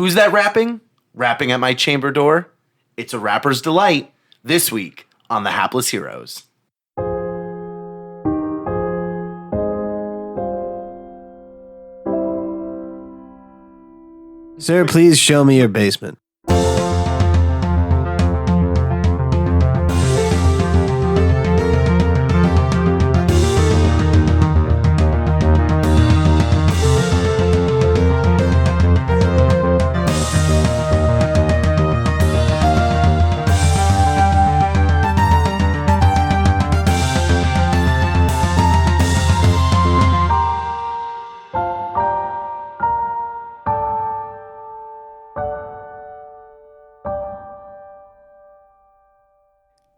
Who's that rapping? Rapping at my chamber door? It's a rapper's delight this week on The Hapless Heroes. Sir, please show me your basement.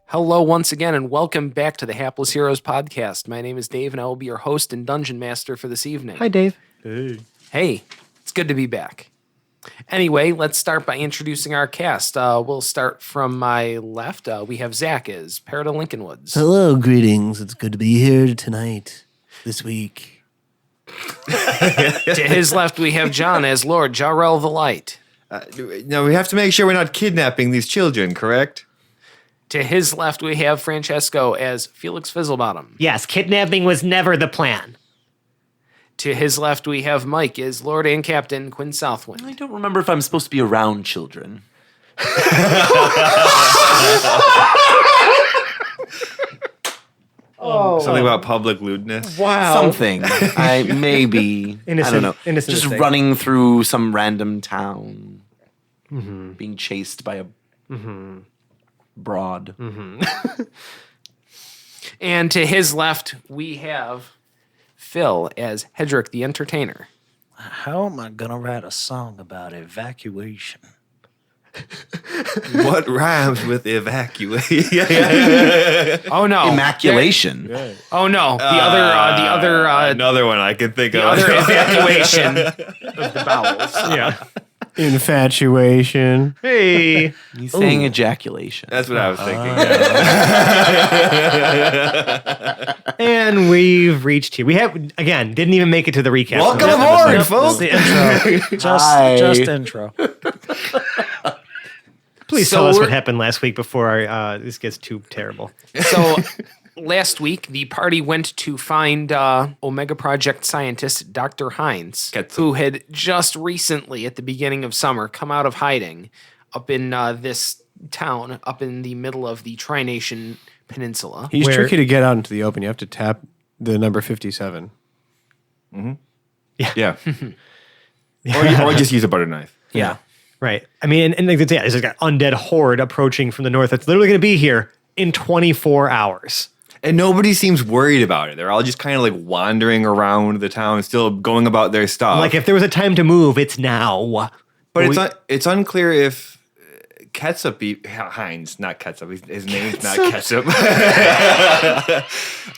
Hello once again, and welcome back to the Hapless Heroes podcast. My name is Dave, and I will be your host and dungeon master for this evening. Hi, Dave. Hey, it's good to be back. Anyway, let's start by introducing our cast. We'll start from my left. We have Zach as Parrot of Lincolnwoods. Hello, greetings. It's good to be here tonight, this week. To his left, we have John as Lord Jarrell the Light. No, we have to make sure we're not kidnapping these children, correct? To his left, we have Francesco as Felix Fizzlebottom. Yes, kidnapping was never the plan. To his left, we have Mike as Lord and Captain Quinn Southwind. I don't remember if I'm supposed to be around children. Something about public lewdness. Wow. Something. I maybe, I don't know. innocent Just mistake. running through some random town. Being chased by a broad. And to his left, we have Phil as Hedrick the Entertainer. How am I gonna write a song about evacuation? What rhymes with evacuate? Oh no, Immaculation. Oh no, the other Another one I can think the of. other evacuation of the bowels. Yeah. Infatuation. Hey. He's saying ejaculation. That's what I was thinking. And we've reached here. We have, again, didn't even make it to the recap. Welcome This aboard, episode. folks. The intro. Hi. Just intro. Please So tell us what we're- happened last week before this gets too terrible. So last week, the party went to find Omega Project scientist Dr. Hines, Ketsup. who had just recently, at the beginning of summer, come out of hiding up in this town, up in the middle of the Tri-Nation Peninsula. He's Where- tricky to get out into the open. You have to tap the number 57. Yeah. or just use a butter knife. Yeah. Right. I mean, and yeah, there's like an undead horde approaching from the north that's literally going to be here in 24 hours. And nobody seems worried about it. They're all just kind of like wandering around the town, still going about their stuff. Like, if there was a time to move, it's now. But it's unclear if Heinz, not Ketchup, his name's not Ketchup.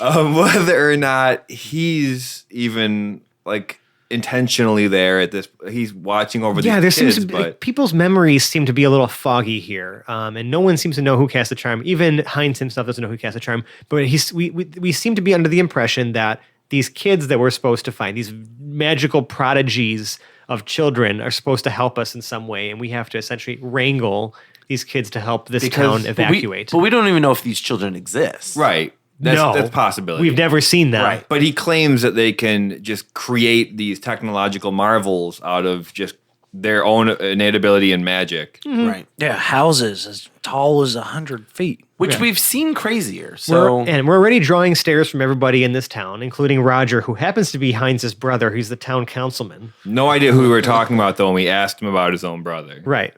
Whether or not he's even like intentionally there at this, he's watching over Yeah, there these kids, seems to be, but people's memories seem to be a little foggy here, and no one seems to know who cast the charm. Even Heinz himself doesn't know who cast the charm. But we seem to be under the impression that these kids that we're supposed to find, these magical prodigies of children, are supposed to help us in some way, and we have to essentially wrangle these kids to help this town evacuate. But we don't even know if these children exist. right. That's a possibility. We've never seen that. Right. But he claims that they can just create these technological marvels out of just their own innate ability and magic. Right. Yeah, houses as tall as 100 feet. Which we've seen crazier. So We're already drawing stares from everybody in this town, including Roger, who happens to be Heinz's brother. He's the town councilman. No idea who we were talking about, though, when we asked him about his own brother. Right.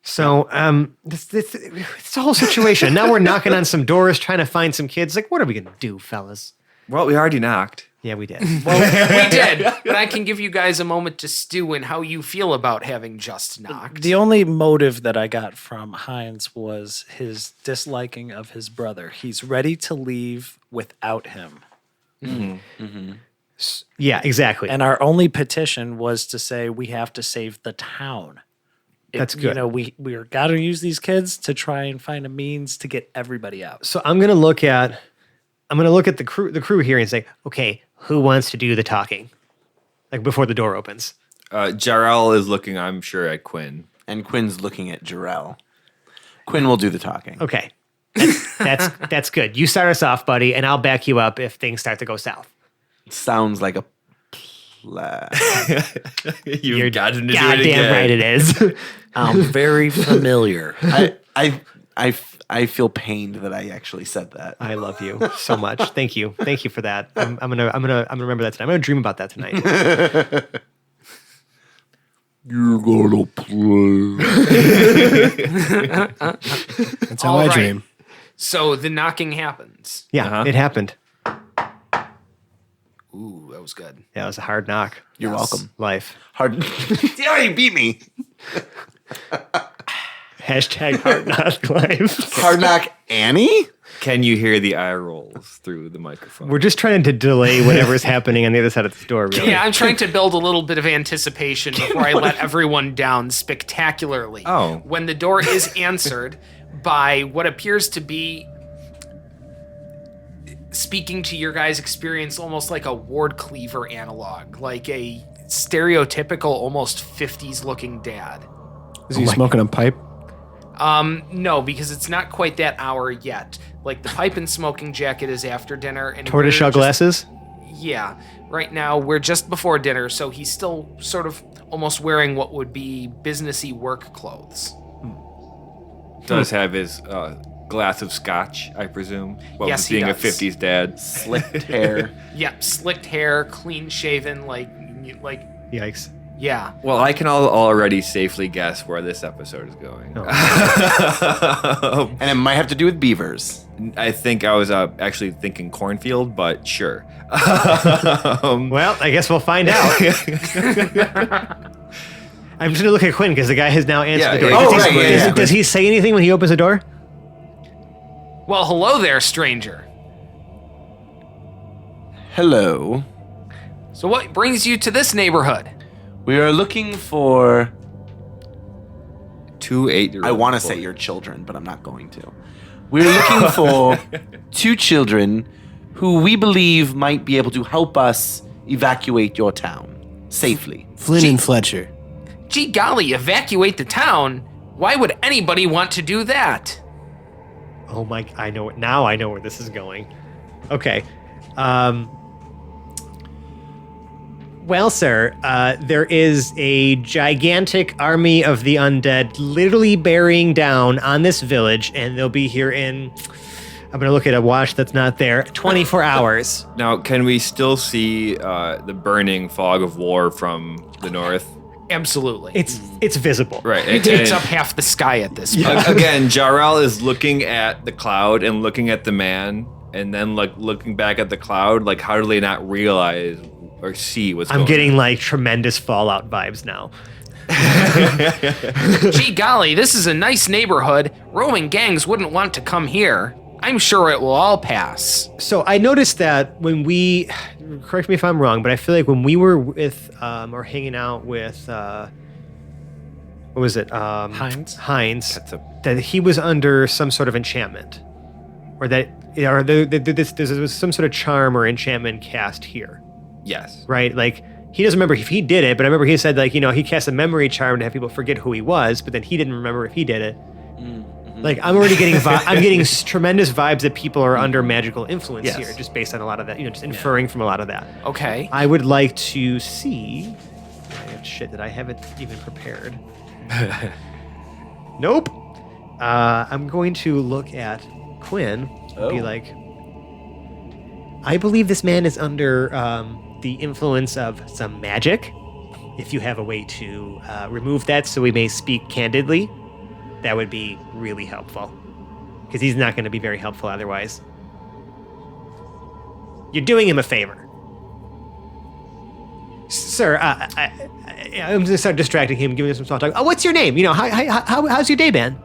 So, it's a whole situation. Now we're knocking on some doors, trying to find some kids. Like, what are we going to do, fellas? Well, we already knocked. Yeah, we did. We did, but I can give you guys a moment to stew in how you feel about having just knocked. The only motive that I got from Heinz was his disliking of his brother. He's ready to leave without him. Yeah, exactly. And our only petition was to say we have to save the town. That's You good. know, we're got to use these kids to try and find a means to get everybody out. So I'm gonna look at the crew here and say, okay, who wants to do the talking? Like before the door opens. Jarrell is looking, I'm sure, at Quinn. And Quinn's looking at Jarrell. Quinn will do the talking. Okay. That's good. You start us off, buddy, and I'll back you up if things start to go south. Sounds like a plan. You've got to do it Goddamn again. right it is. Very familiar. I feel pained that I actually said that. I love you so much. Thank you for that. I'm gonna remember that tonight. I'm gonna dream about that tonight. You're gonna play. That's how All I right. dream. So the knocking happens. Yeah, it happened. Ooh, that was good. Yeah, it was a hard knock. You're welcome. Life. Hard. Yeah, you beat me. Hashtag hard knock life. Hard knock Annie? Can you hear the eye rolls through the microphone? We're just trying to delay whatever's happening on the other side of the door, really. Yeah, I'm trying to build a little bit of anticipation before I let everyone down spectacularly. Oh. When the door is answered by what appears to be, speaking to your guys' experience, almost like a Ward Cleaver analog, like a stereotypical, almost 50s looking dad. Is he smoking a pipe? No, because it's not quite that hour yet. Like the pipe and smoking jacket is after dinner, and Tortoiseshell we're just- glasses? Yeah, right now we're just before dinner, so he's still sort of almost wearing what would be businessy work clothes. Does have his glass of scotch, I presume. Well, Yes, he being a does. 50s dad. Slicked hair. Yep, slicked hair, clean shaven, like Yikes. yeah. Well, I can already safely guess where this episode is going. And it might have to do with beavers. I think I was actually thinking cornfield, but sure. Well, I guess we'll find out. I'm just gonna look at Quinn because the guy has now answered Yeah, the door. yeah. Does, Oh, he, right, yeah, does, yeah. does he say anything when he opens the door? Well, hello there, stranger. Hello. So what brings you to this neighborhood? We are looking for. 2 8-year-olds. I want to say your children, but I'm not going to. We're looking for 2 children who we believe might be able to help us evacuate your town safely. Flynn and Fletcher. Gee golly, evacuate the town? Why would anybody want to do that? Oh my! I know it now. I know where this is going. Okay. Well, sir, there is a gigantic army of the undead literally bearing down on this village, and they'll be here in. I'm gonna look at a watch that's not there. 24 hours. Now, can we still see the burning fog of war from the north? Absolutely. It's visible. Right. It takes up half the sky at this point. Again, Jarrell is looking at the cloud and looking at the man, and then like looking back at the cloud. Like, how do they not realize or see what's going I'm on? getting like tremendous Fallout vibes now. Gee golly, this is a nice neighborhood. Roaming gangs wouldn't want to come here. I'm sure it will all pass. So I noticed that when we, correct me if I'm wrong, but I feel like when we were with or hanging out with, what was it? Heinz? Heinz. That's a- That he was under some sort of enchantment, or that, or there was some sort of charm or enchantment cast here, Yes. right? Like he doesn't remember if he did it, but I remember he said like he cast a memory charm to have people forget who he was, but then he didn't remember if he did it. Like I'm already getting I'm getting tremendous vibes that people are under magical influence Yes. here, just based on a lot of that, just inferring from a lot of that. Okay. I would like to see. I have shit that I haven't even prepared. Nope. I'm going to look at Quinn and be Oh. like, I believe this man is under the influence of some magic. If you have a way to remove that so we may speak candidly, that would be really helpful. Because he's not going to be very helpful otherwise. You're doing him a favor. Sir, I'm going to start distracting him, giving him some small talk. Oh, what's your name? How's your day been?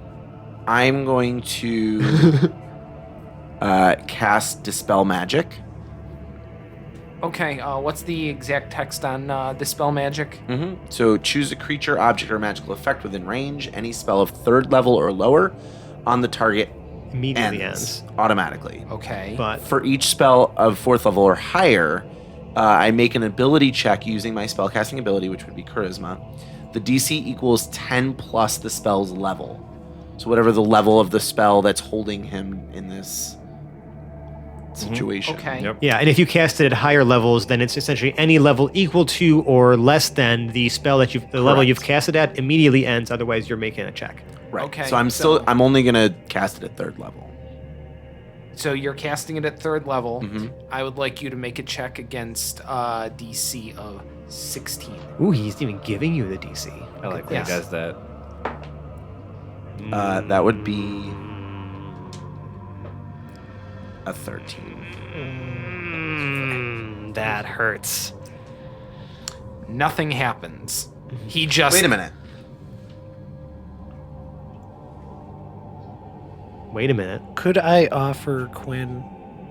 I'm going to cast Dispel Magic. Okay, what's the exact text on Dispel Magic? So choose a creature, object, or magical effect within range. Any spell of 3rd level or lower on the target Immediately ends. automatically. Okay. But For each spell of 4th level or higher, I make an ability check using my spellcasting ability, which would be charisma. The DC equals 10 plus the spell's level. So whatever the level of the spell that's holding him in this situation. Okay. Yep. Yeah, and if you cast it at higher levels, then it's essentially any level equal to or less than the spell that the level you've casted at immediately ends. Otherwise, you're making a check. Right. Okay, So I'm only gonna cast it at 3rd level. So you're casting it at 3rd level. Mhm. I would like you to make a check against DC of 16. Ooh, he's even giving you the DC. I like when Yes. he does that. That would be a 13. That hurts. Nothing happens. He just Wait a minute. Wait a minute. Could I offer Quinn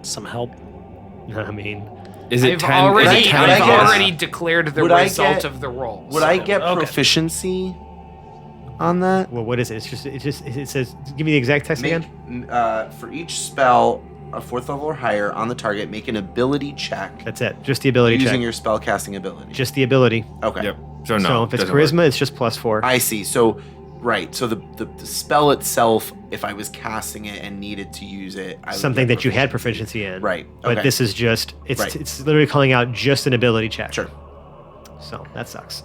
some help? I mean, Is it I've 10? already, is it 10 I've I've plus? already declared the Would I result get- of the roll. Would I so- get Okay. proficiency on that? well, what is it? It says, give me the exact text again. For each spell, a 4th level or higher on the target, make an ability check That's it. Just the ability using check. your spellcasting ability. Just the ability. Okay. Yep. So no. so if it's doesn't work. charisma, it's just +4. I see. So, right. So the spell itself, if I was casting it and needed to use it, I would Something get that you had proficiency in. Right. But Okay. this is just, it's Right. it's literally calling out just an ability check. Sure. So that sucks.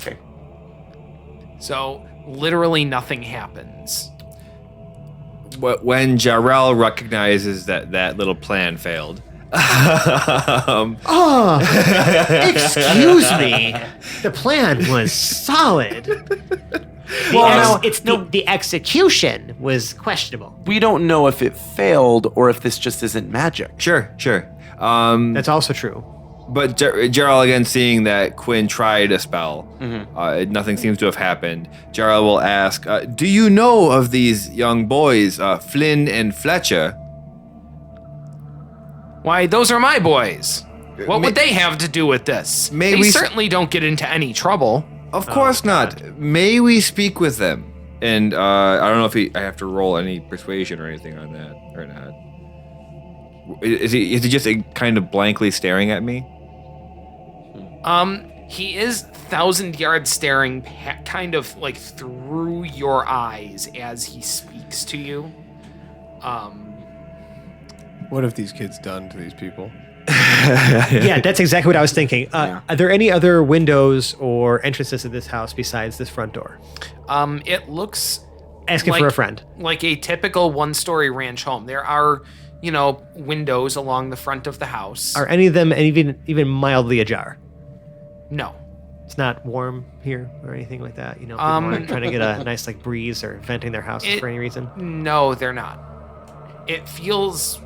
Okay. So literally nothing happens. When Jarrell recognizes that little plan failed, Oh, excuse me. The plan was solid. The execution was questionable. We don't know if it failed or if this just isn't magic. sure. That's also true. But Jarrell, again, seeing that Quinn tried a spell, nothing seems to have happened. Jarrell will ask, do you know of these young boys, Flynn and Fletcher? Why, those are my boys. What would they have to do with this? May They we- certainly don't get into any trouble. Of course not. May we speak with them? And I don't know if I have to roll any persuasion or anything on that or not. Is he just kind of blankly staring at me? He is 1,000 yards staring kind of like through your eyes as he speaks to you. What have these kids done to these people? Yeah, that's exactly what I was thinking. Yeah. Are there any other windows or entrances to this house besides this front door? It looks Asking for a friend. like a typical one-story ranch home. There are, windows along the front of the house. Are any of them even mildly ajar? No. It's not warm here or anything like that. People aren't trying to get a nice breeze or venting their houses for any reason. No, they're not. It feels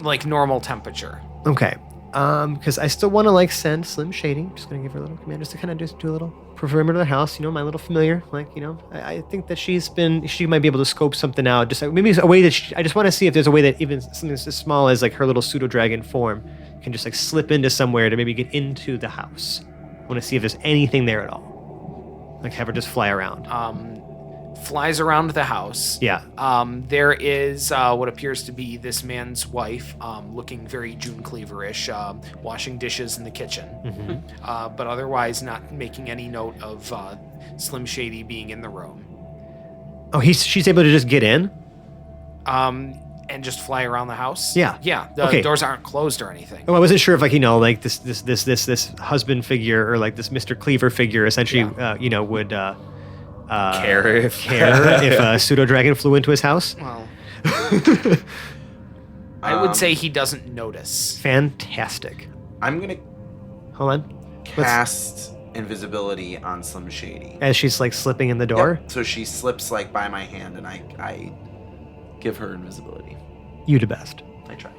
like normal temperature. Okay. Because I still want to send Slim Shady. Just gonna give her a little command just to kind of just do a little perimeter of the house. My little familiar. I think that she might be able to scope something out. Just maybe a way that I just want to see if there's a way that even something as small as her little pseudo dragon form can just slip into somewhere to maybe get into the house. I want to see if there's anything there at all. Have her just fly around. Flies around the house. Yeah. There is what appears to be this man's wife, looking very June Cleaver-ish, washing dishes in the kitchen, but otherwise not making any note of Slim Shady being in the room. Oh, she's able to just get in? And just fly around the house. Yeah. Yeah. The Okay. doors aren't closed or anything. Oh, I wasn't sure if this husband figure or this Mr. Cleaver figure essentially would Care if if a pseudo dragon flew into his house. Well, I would say he doesn't notice. Fantastic. I'm gonna Hold on. cast invisibility on Slim Shady. As she's slipping in the door, Yep. So she slips by my hand, and I give her invisibility. you do best. I try.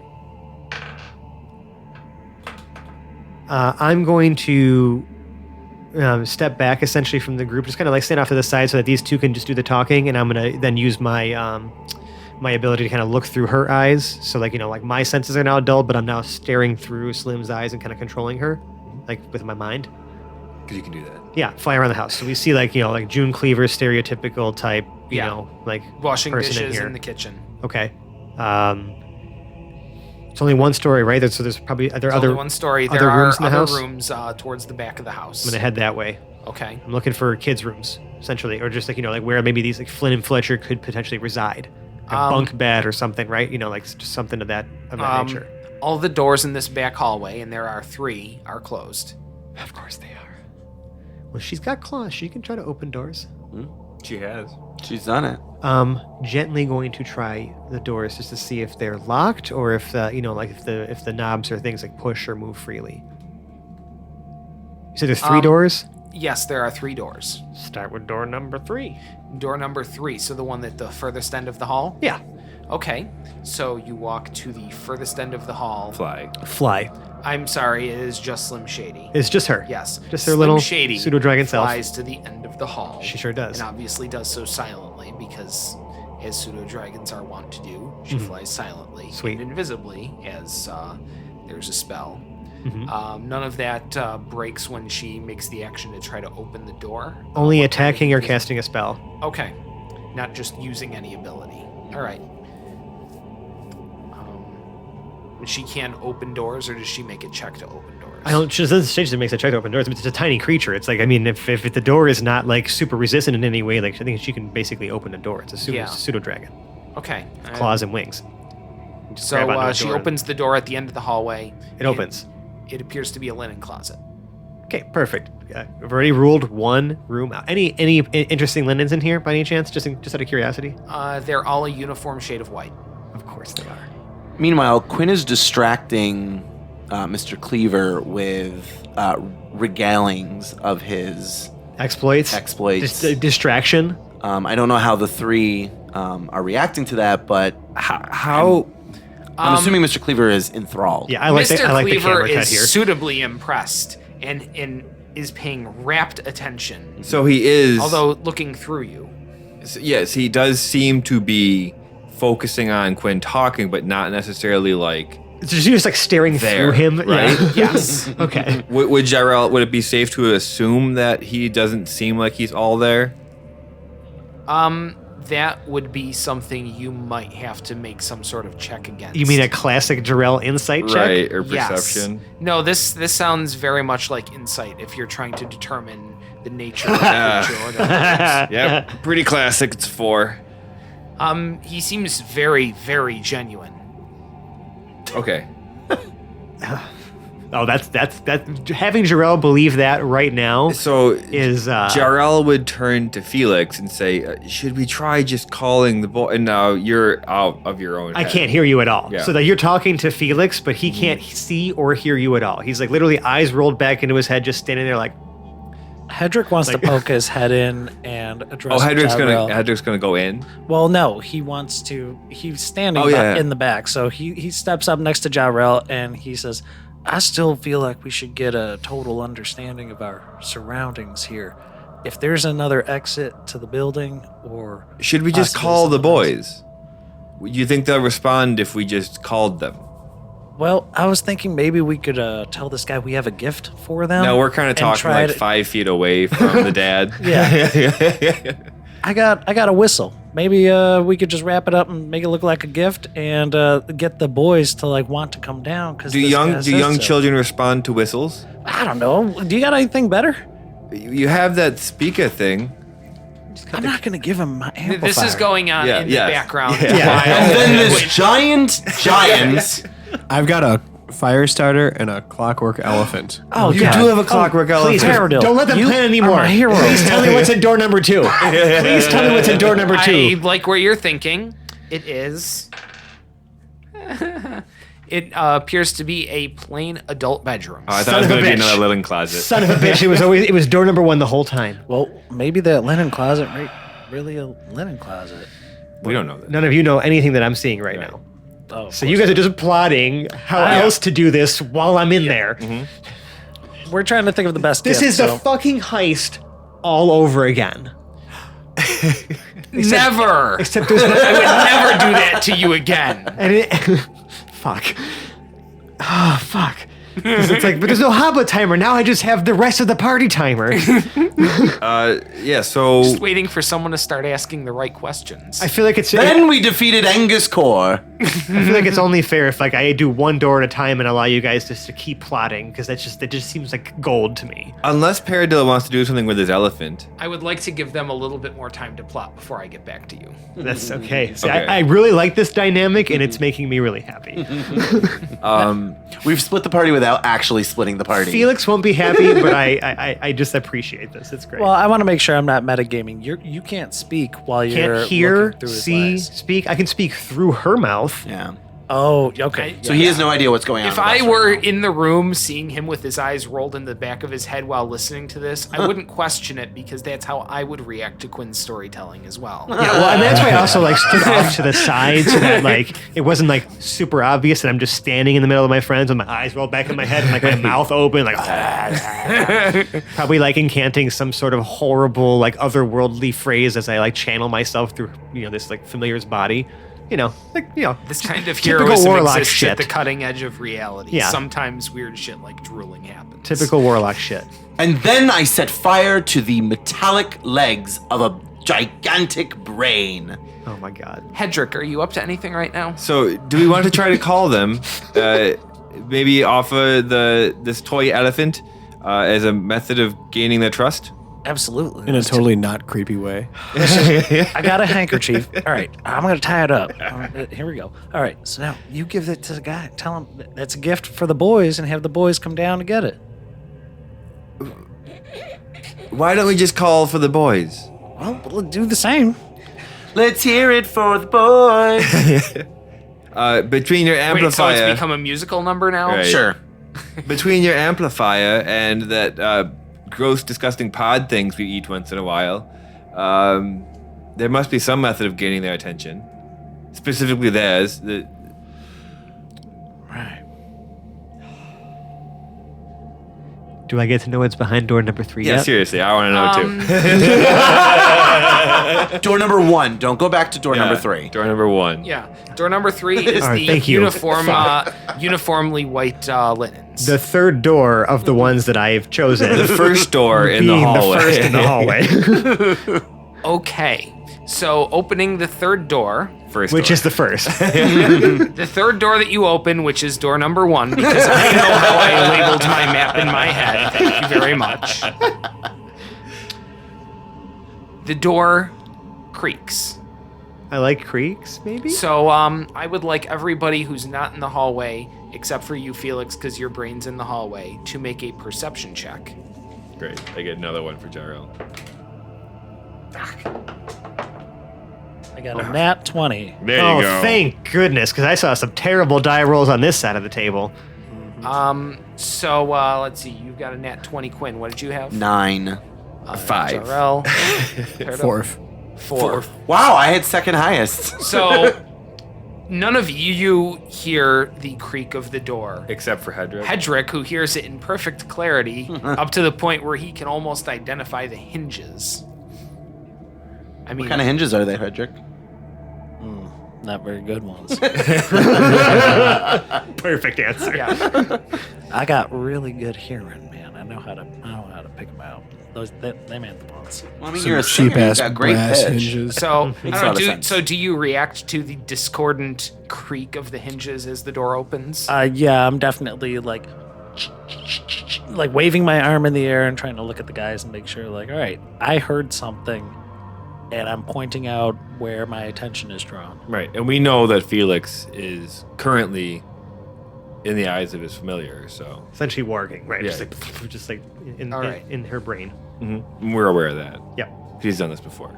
I'm going to step back essentially from the group, just kind of stand off to the side so that these two can just do the talking, and I'm going to then use my my ability to kind of look through her eyes. So my senses are now dulled, but I'm now staring through Slim's eyes and kind of controlling her, with my mind. Because you can do that. Yeah, fly around the house. So we see June Cleaver stereotypical type, Yeah. Washing person in dishes here. in the kitchen. Okay. It's only one story, right? So there's probably are there There's other only one story. other There are rooms in the other house? rooms towards the back of the house. I'm gonna head that way. Okay. I'm looking for kids' rooms, essentially, or just like like where maybe these like Flynn and Fletcher could potentially reside, a bunk bed or something, right? Like just something of that nature. All the doors in this back hallway, and there are 3, are closed. Of course they are. Well, she's got claws. She can try to open doors. She has. She's done it. Gently going to try the doors just to see if they're locked or if the if the knobs or things like push or move freely. You said there's 3 doors? Yes, there are 3 doors. Start with door number 3. Door number 3, so the one at the furthest end of the hall? Yeah. Okay, so you walk to the furthest end of the hall. Fly. I'm sorry, it is just Slim Shady. It's just her. Yes. Just her Slim little Shady pseudo-dragon self. flies to the end of the hall. She sure does. And obviously does so silently because, as pseudo-dragons are wont to do, she flies silently. Mm-hmm. Sweet. And invisibly, as there's a spell. Mm-hmm. None of that breaks when she makes the action to try to open the door. Only attacking or casting a spell. Okay. Not just using any ability. All right. She can open doors, or does she make a check to open doors? I don't. She doesn't say she makes a check to open doors. It's a tiny creature. It's like, I mean, if the door is not like super resistant in any way, like I think she can basically open a door. It's a pseudo dragon, Okay. claws and wings. Just grab onto So the she door. opens the door at the end of the hallway. It opens. It appears to be a linen closet. Okay, perfect. I've already ruled one room out. Any interesting linens in here by any chance? Just out of curiosity. They're all a uniform shade of white. Of course they are. Meanwhile, Quinn is distracting Mr. Cleaver with regalings of his Exploits. Distraction. I don't know how the 3 are reacting to that, but How? I'm assuming Mr. Cleaver is enthralled. Yeah, I like Mr. the Cleaver camera cut is here. suitably impressed and is paying rapt attention, So he is. although looking through you. Yes, he does seem to be focusing on Quinn talking, but not necessarily like. She's just like staring There, through him, right? Yeah. Yes. Okay. Would Jarrell? Would it be safe to assume that he doesn't seem like he's all there? That would be something you might have to make some sort of check against. You mean a classic Jarrell insight check? Right, or Yes. perception? No, this sounds very much like insight if you're trying to determine the nature of the creature or the Yep, pretty classic. It's 4. He seems very, very genuine. Okay. Oh, that's having Jarrell believe that right now So is Jarrell would turn to Felix and say, "Should we try just calling the boy?" And now you're out of your own. I head. can't hear you at all. Yeah. So that you're talking to Felix, but he can't see or hear you at all. He's like literally eyes rolled back into his head, just standing there like, Hedrick wants to poke his head in and address. Oh, Hedrick's Jarrell. gonna go in. Well, no, he wants to. He's standing Oh, yeah. in the back, so he steps up next to Jarrell and he says, "I still feel like we should get a total understanding of our surroundings here. If there's another exit to the building, or Should we just possibly call the something else." boys? You think they'll respond if we just called them? Well, I was thinking maybe we could tell this guy we have a gift for them. No, we're kind of and talking try like to- 5 feet away from the dad. Yeah. I got a whistle. Maybe we could just wrap it up and make it look like a gift, and get the boys to like want to come down. Because Do young children respond to whistles? I don't know. Do you got anything better? You have that speaker thing. I'm not gonna give him my amplifier. This is going on Yeah, in yes. the background. And then this giant. I've got a fire starter and a clockwork elephant. Oh, You God. do have a clockwork please, elephant. don't let them You plan are anymore. my hero. Please tell me what's in door number 2. Please tell me what's in door number 2. I like where you're thinking. It is. It appears to be a plain adult bedroom. Oh, I Son thought it was of a going to be bitch. another linen closet. Son of a bitch! It was door number 1 the whole time. Well, maybe that linen closet really a linen closet. We don't know that. None of you know anything that I'm seeing right now. Oh, So you guys are just plotting how else to do this while I'm in there. we're trying to think of the best. This gift, is the so- fucking heist all over again. Never. Except there's I would never do that to you again. and it, fuck. Oh fuck. 'Cause it's like, but there's no Hoblet timer. Now I just have the rest of the party timer. Yeah, so Just waiting for someone to start asking the right questions. I feel like it's Then we defeated Angus Core. I feel like it's only fair if like I do one door at a time and allow you guys just to keep plotting because that just seems like gold to me. unless Paradil wants to do something with his elephant. I would like to give them a little bit more time to plot before I get back to you. That's okay. See, Okay. I really like this dynamic and it's making me really happy. We've split the party without actually splitting the party. Felix won't be happy, but I just appreciate this. It's great. Well, I want to make sure I'm not metagaming. You can't speak while you're Can't hear, looking through his see, eyes. speak. I can speak through her mouth. Yeah. Oh, okay. So he has no idea what's going on. If with us I right were now. in the room seeing him with his eyes rolled in the back of his head while listening to this, I wouldn't question it because that's how I would react to Quinn's storytelling as well. Yeah, well, and that's why I also like stood off to the side so that like it wasn't like super obvious that I'm just standing in the middle of my friends with my eyes rolled back in my head and like my mouth open, like probably like incanting some sort of horrible like otherworldly phrase as I like channel myself through this like familiar's body. This kind of typical heroism warlock exists shit. at the cutting edge of reality. Yeah. Sometimes weird shit like drooling happens. Typical warlock shit. And then I set fire to the metallic legs of a gigantic brain. Oh my god. Hedrick, are you up to anything right now? So, do we want to try to call them? Maybe offer this toy elephant as a method of gaining their trust? Absolutely. In a totally not creepy way. I got a handkerchief. All right, I'm going to tie it up. Here we go. All right, so now you give it to the guy. Tell him that's a gift for the boys and have the boys come down to get it. Why don't we just call for the boys? Well, we'll do the same. Let's hear it for the boys. Between your Wait, so amplifier, it's become a musical number now? Right. Sure. between your amplifier and that gross, disgusting pod things we eat once in a while, there must be some method of gaining their attention, specifically theirs. Right. Do I get to know what's behind door number 3 Yeah, yet? seriously, I want to know too. Door number 1. Don't go back to door number Yeah, 3. Door number 1. Yeah. Door number 3 is All right, the thank you. uniformly white linens. The third door of the ones that I've chosen. The first door in the being hallway. the first in the hallway. Okay. So opening the third door. First Which door. is the first. The third door that you open, which is door number 1, because I know how I labeled my map in my head. Thank you very much. The door creaks. I like creaks, maybe? So I would like everybody who's not in the hallway, except for you, Felix, because your brain's in the hallway, to make a perception check. Great. I get another one for Jarrell. I got a nat 20. There Oh, you go. thank goodness, because I saw some terrible die rolls on this side of the table. So let's see. You've got a nat 20, Quinn. What did you have? 9. 5. Jarrell. Fourth. 4. Wow, I had second highest. So none of you hear the creak of the door. Except for Hedrick. Hedrick, who hears it in perfect clarity, up to the point where he can almost identify the hinges. I mean, What kind of hinges are they, Hedrick? Not very good ones. Perfect answer. yeah. I got really good hearing, man. I know how to pick them out. Them ain't the ones. Well, I mean, Some you're a cheap singer. You've ass got great brass pitch. hinges. So, Makes a lot of do, sense. so do you react to the discordant creak of the hinges as the door opens? Yeah, I'm definitely like waving my arm in the air and trying to look at the guys and make sure, like, all right, I heard something, and I'm pointing out where my attention is drawn. Right. And we know that Felix is currently in the eyes of his familiar, so Essentially warging, right? Yeah. Just like in, All right. in her brain. we're aware of that. Yep. He's done this before.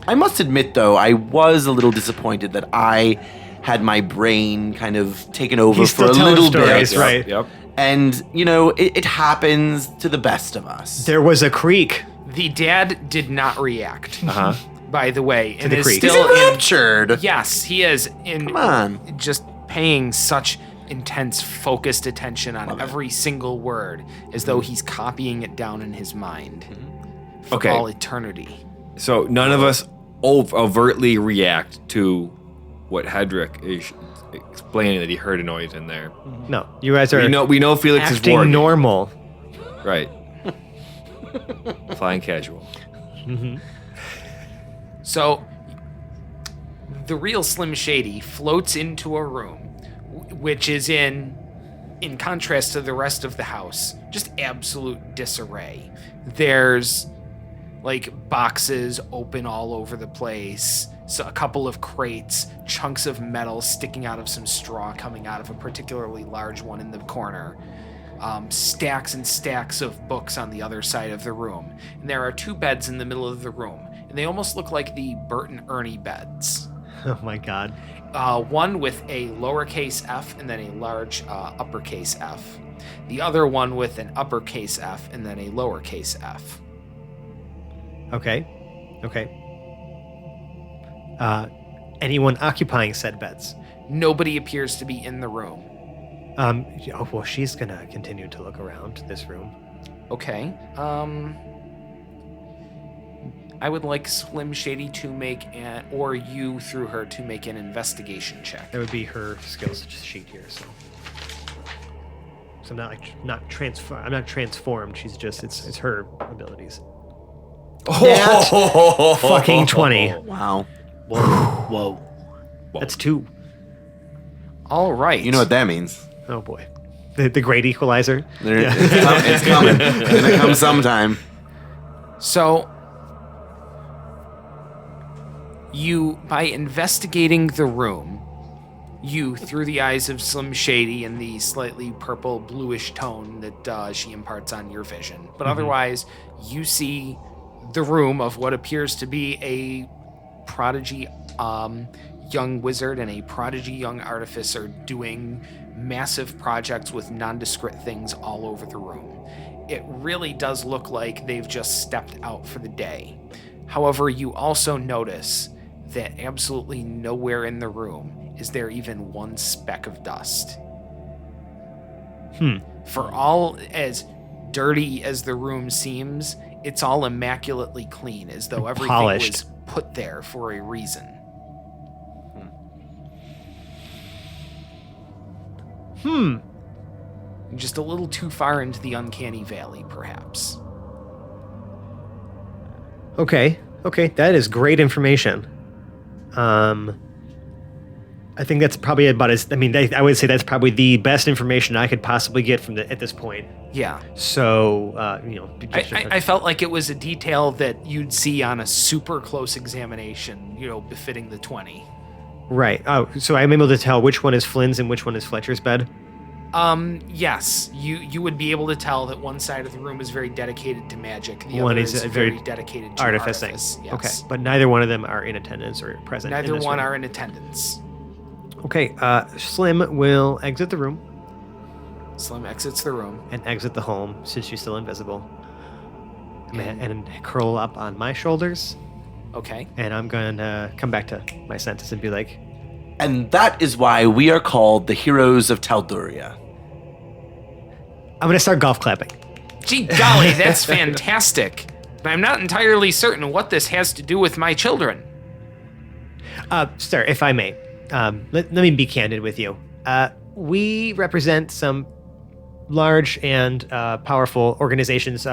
I must admit, though, I was a little disappointed that I had my brain kind of taken over He's for a still telling little stories, bit. right? Yep. And, it happens to the best of us. There was a creak. the dad did not react, Uh-huh. by the way, and the is creak. He's still in. enraptured. Yes, he is in. Come on. Just paying such intense, focused attention on every single word, as though he's copying it down in his mind for Okay. all eternity. So none of us overtly react to what Hedrick is explaining, that he heard a noise in there. No, you guys are We know Felix is acting warging. normal. Right. Flying casual. So, the real Slim Shady floats into a room, which is in contrast to the rest of the house, just absolute disarray. There's like boxes open all over the place, so a couple of crates, chunks of metal sticking out of some straw coming out of a particularly large one in the corner. Stacks and stacks of books on the other side of the room. And there are 2 beds in the middle of the room, and they almost look like the Bert and Ernie beds. Oh my god. One with a lowercase f and then a large uppercase F. The other one with an uppercase F and then a lowercase f. Okay. Anyone occupying said beds? Nobody appears to be in the room. Oh, well, she's gonna continue to look around this room. Okay. I would like Slim Shady to make or you through her to make an investigation check. That would be her skills sheet here. So I'm not transformed. She's just it's her abilities. Fucking 20. Wow. Whoa. That's 2. All right. You know what that means. Oh boy, the great equalizer. It's coming. It's gonna come sometime. So, by investigating the room, through the eyes of Slim Shady and the slightly purple bluish tone that she imparts on your vision, but otherwise, you see the room of what appears to be a prodigy young wizard and a prodigy young artificer doing massive projects with nondescript things all over the room. It really does look like they've just stepped out for the day. However, you also notice that absolutely nowhere in the room is there even one speck of dust. For all as dirty as the room seems, it's all immaculately clean, as though everything Polished. was put there for a reason. Just a little too far into the uncanny valley, perhaps. Okay, that is great information. I think that's probably about as. I mean, I would say that's probably the best information I could possibly get from at this point. Yeah. So, I felt like it was a detail that you'd see on a super close examination, befitting the 20. Right. Oh, so I'm able to tell which one is Flynn's and which one is Fletcher's bed? Yes. You would be able to tell that one side of the room is very dedicated to magic. The One other is is very very dedicated to Artificing. artifice. Yes. Okay, but neither one of them are in attendance or present. Neither in this one room. are in attendance. Okay, Slim will exit the room Slim exits the room. and exit the home since she's still invisible. And curl up on my shoulders, Okay. and I'm going to come back to my senses and be like, And that is why we are called the heroes of Talduria. I'm going to start golf clapping. Gee golly, that's fantastic. But I'm not entirely certain what this has to do with my children. Sir, if I may, let me be candid with you. We represent some large and powerful organizations,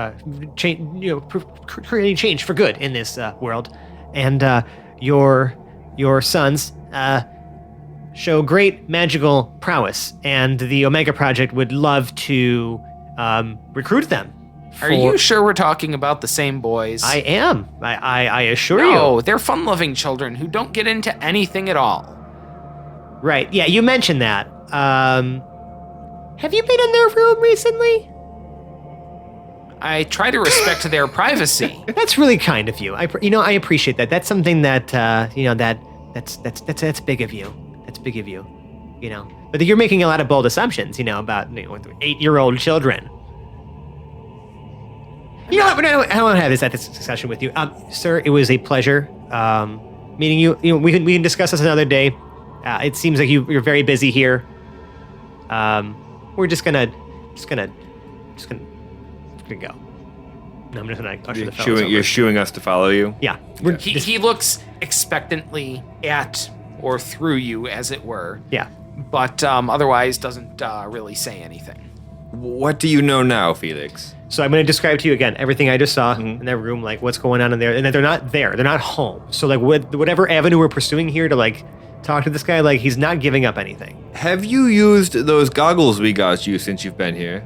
creating change for good in this world, and your sons show great magical prowess, and the Omega Project would love to recruit them. Are you sure we're talking about the same boys? I am. I assure you. No, they're fun-loving children who don't get into anything at all. Right. Yeah, you mentioned that. Have you been in their room recently? I try to respect their privacy. That's really kind of you. I appreciate that. That's something that that's big of you. That's big of you. But you're making a lot of bold assumptions. About 8-year-old children. You know what? I don't want to have this discussion with you, sir. It was a pleasure meeting you. We can discuss this another day. It seems like you're very busy here. We're just gonna go. And I'm just gonna usher the fellas over. You're shooing us to follow you? Yeah. He looks expectantly at or through you, as it were. Yeah. But otherwise doesn't really say anything. What do you know now, Felix? So I'm going to describe to you again everything I just saw in that room, like what's going on in there, and that they're not there, they're not home. So like whatever avenue we're pursuing here to like talk to this guy, like he's not giving up anything. Have you used those goggles we got you since you've been here?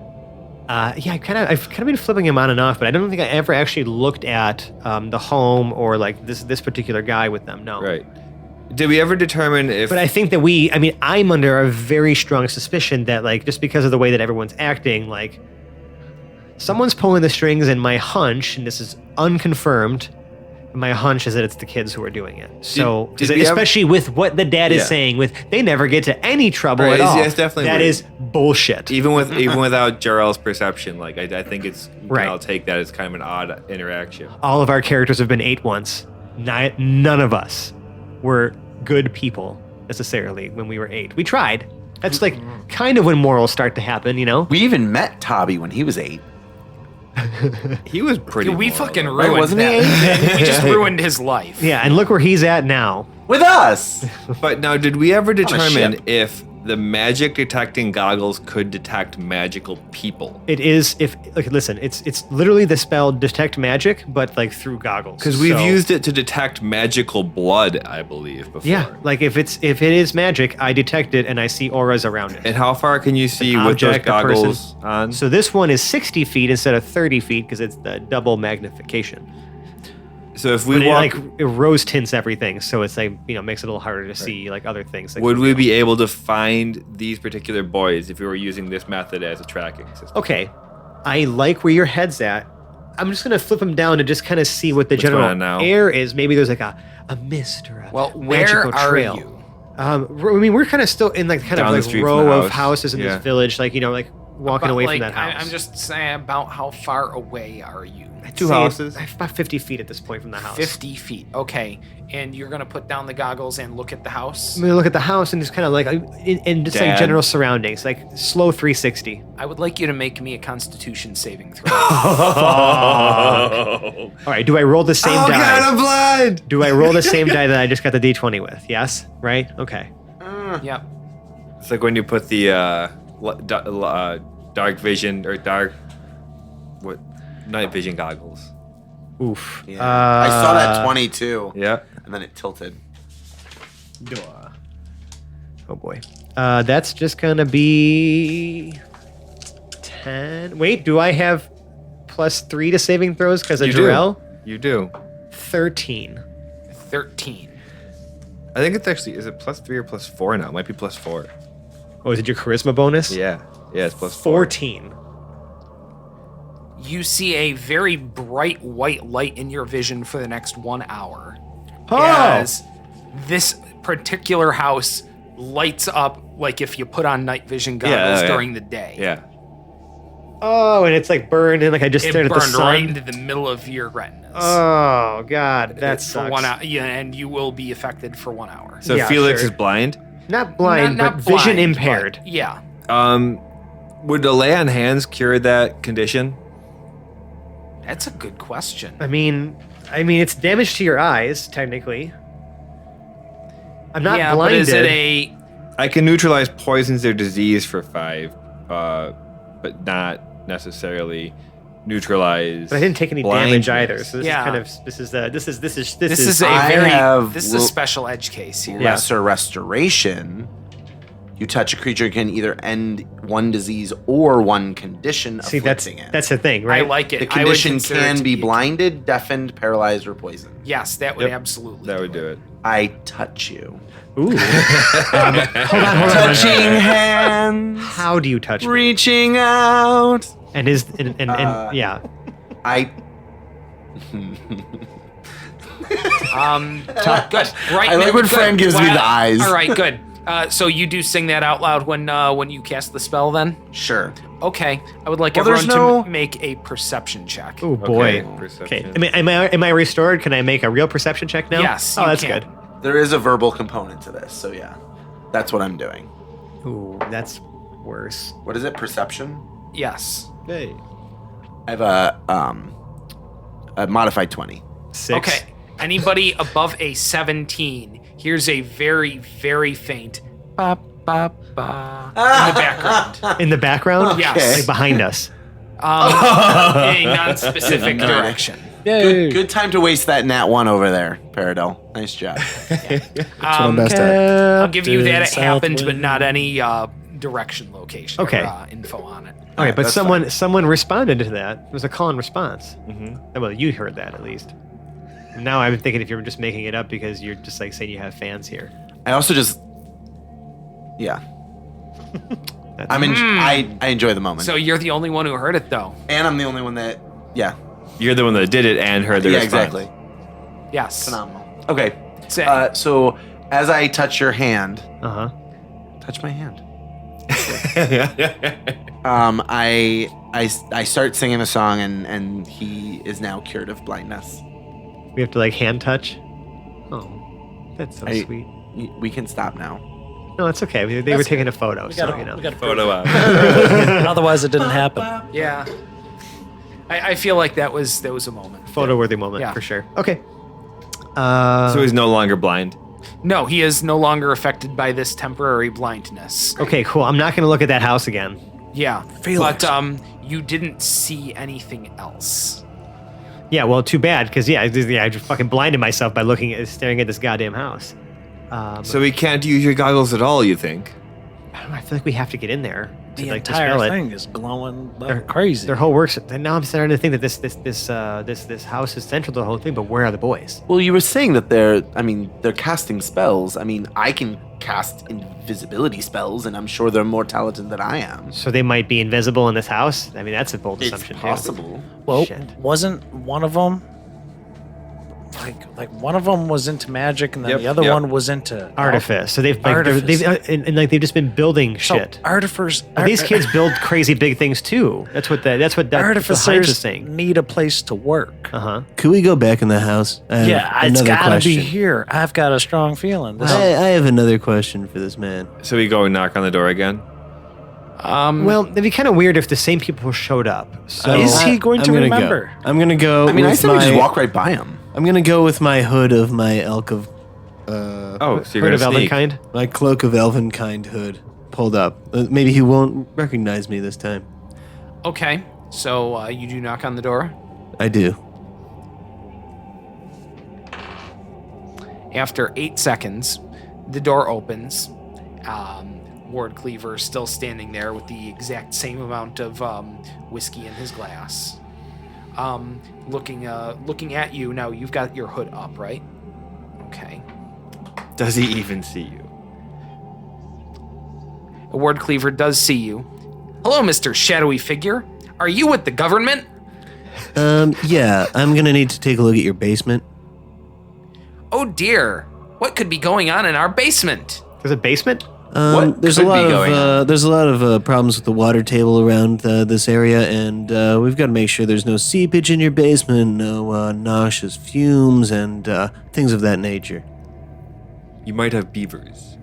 Yeah, I've kind of been flipping him on and off, but I don't think I ever actually looked at the home or like this particular guy with them. No. Right. Did we ever determine if... But I think that I'm under a very strong suspicion that like just because of the way that everyone's acting, like someone's pulling the strings, and my hunch, and this is unconfirmed, my hunch is that it's the kids who are doing it. So, especially with what the dad is saying, with they never get to any trouble at all. It's definitely that weird. is bullshit. Even without Jarrell's perception, like I think it's Right. I'll take that as kind of an odd interaction. All of our characters have been ate once. None of us were good people necessarily when we were 8. We tried. That's like kind of when morals start to happen, you know? We even met Tobby when he was 8. He was pretty. We moral, fucking though. ruined wasn't he? that. We just ruined his life. Yeah, and look where he's at now. With us! But now, did we ever determine ship. if the magic detecting goggles could detect magical people? It is listen, it's literally the spell detect magic, but like through goggles. Because we've So- used it to detect magical blood, I believe, before. Yeah, like if it is magic, I detect it and I see auras around it. And how far can you see An with those object, a person. goggles on? So this one is 60 feet instead of 30 feet because it's the double magnification. So if But we walk, it rose tints everything, so it's like makes it a little harder to see like other things. Like would we be able to find these particular boys if we were using this method as a tracking system? Okay, I like where your head's at. I'm just gonna flip them down to just kind of see what the What's going general on now? air is. Maybe there's like a mist or a Well, where magical are trail. you? We're kind of still in like kind Down of the like street row from the of house. houses in Yeah. this village, like like walking But, away like, from that house. I'm just saying about how far away are you? I'd Two say houses. about 50 feet at this point from the house. 50 feet. Okay. And you're going to put down the goggles and look at the house? I'm gonna look at the house and just kind of like in just like Dad. general surroundings, like slow 360. I would like you to make me a constitution saving throw. All right, do I roll the same die? I'm blind. Do I roll the same die that I just got the D20 with? Yes? Right? Okay. Yep. It's like when you put the dark vision or night vision goggles. Oof. Yeah. I saw that 22. Yeah. And then it tilted. Oh boy. That's just gonna be 10. Wait, do I have +3 to saving throws because of You do. Jarrell? You do. 13. 13. I think it's actually, is it +3 or +4 now? It might be +4. Oh, is it your charisma bonus? Yeah. Yeah, it's +4. 14. You see a very bright white light in your vision for the next 1 hour. Oh! As this particular house lights up like if you put on night vision goggles yeah. during the day. Yeah. Oh, and it's like burned and like I just It stared at the burned sun. right into the middle of your retinas. Oh god, that for sucks. 1 hour. Yeah, and you will be affected for 1 hour. So Yeah, Felix sure. is blind. Not blind, Not but vision blind, impaired. but yeah. Would the lay on hands cure that condition? That's a good question. I mean, it's damage to your eyes technically. I'm not yeah, blinded. but is it a I can neutralize poisons or disease for 5, but not necessarily neutralize. But I didn't take any blindness. damage either. So this Yeah. is kind of this is this is a I very have this is a lo- special edge case here. Yeah. Lesser restoration. You touch a creature can either end one disease or one condition See, that's afflicting it. that's the thing, right? I like it. The I would condition consider it can to be a- blinded, deafened, paralyzed, or poisoned. Yes, that would Yep. absolutely. That would do it. I touch you. Ooh. Hold on. Touching hands, How do you touch me? reaching out. And yeah. I Good. Right. I like when good. Fran gives me the eyes. All right. Good. So you do sing that out loud when you cast the spell, then? sure. Okay. I would like Well, there's everyone no- to make a perception check. Oh boy. Okay, Okay. perception. I mean, am I restored? Can I make a real perception check now? Yes, Oh, you that's can. good. There is a verbal component to this, so yeah, that's what I'm doing. Ooh, that's worse. What is it? Perception. Yes. Hey. I have a modified 20. 6. Okay. Anybody above a 17 hears a very, very faint ba ba ba in the background. In the background? Yes. Like behind us. In a non-specific direction. Good time to waste that nat 1 over there, Paradol. Nice job. That's what I'm best at. I'll give you that it Captain happened, but Southwind. not any direction, location, Okay. or, info on it. Okay, but that's someone responded to that. It was a call and response. Mm-hmm. Well, you heard that at least. Now I'm thinking if you're just making it up because you're just like saying you have fans here. I also just, yeah. I enjoy the moment, So you're the only one who heard it, though. and I'm the only one that, yeah, You're the one that did it and heard the yeah, response. exactly, Yes. phenomenal. Okay, Say. so as I touch your hand, Uh huh. touch my hand. I start singing a song, and he is now cured of blindness. We have to like hand touch. Oh, that's so sweet. We can stop now. No, it's okay. They were taking a photo, so you know. We got a Photo out. Otherwise, it didn't happen. Yeah. I feel like that was a moment. Photo-worthy moment Yeah. for sure. Okay. So he's no longer blind. No, he is no longer affected by this temporary blindness. Okay, cool. I'm not going to look at that house again. Yeah. Felix. But you didn't see anything else. Yeah, well, too bad, because I just fucking blinded myself by staring at this goddamn house. So we can't use your goggles at all, you think? I don't know, I feel like we have to get in there to The like entire dispel it. thing is glowing like crazy. Their whole works. And now I'm starting to think that this house is central to the whole thing. But where are the boys? Well, you were saying that they're casting spells. I mean, I can cast invisibility spells, and I'm sure they're more talented than I am. So they might be invisible in this house. I mean, that's a bold It's assumption. too. possible. well, Shit. wasn't one of them like one of them was into magic and then Yep, the other yep. one was into Artifice. So they've like, Artifice. they've just been building So shit. artificers. Well, these kids build crazy big things too. That's what Heinz is artificers saying. need a place to work. Uh huh. Could we go back in the house? I have Yeah, it's another gotta question. be here. I've got a strong feeling. This I have another question for this man. So we go and knock on the door again? Well, it'd be kind of weird if the same people showed up. So Is he going to I'm gonna remember? Go. I'm gonna go. I mean, I with said we just my- walk right by him. I'm gonna go with my hood of my elk of, Oh, so you're Heard going of to sneak. Elvenkind? my cloak of elvenkind hood pulled up. Maybe he won't recognize me this time. Okay. So you do knock on the door. I do. After 8 seconds, the door opens. Ward Cleaver is still standing there with the exact same amount of whiskey in his glass. Looking at you. Now, you've got your hood up, right? Okay. Does he even see you? Ward Cleaver does see you. Hello, Mr. Shadowy Figure. Are you with the government? Yeah, I'm gonna need to take a look at your basement. Oh dear. What could be going on in our basement? there's a basement. What There's a could lot be going on? of there's a lot of problems with the water table around this area, and we've got to make sure there's no seepage in your basement, no nauseous fumes, and things of that nature. You might have beavers.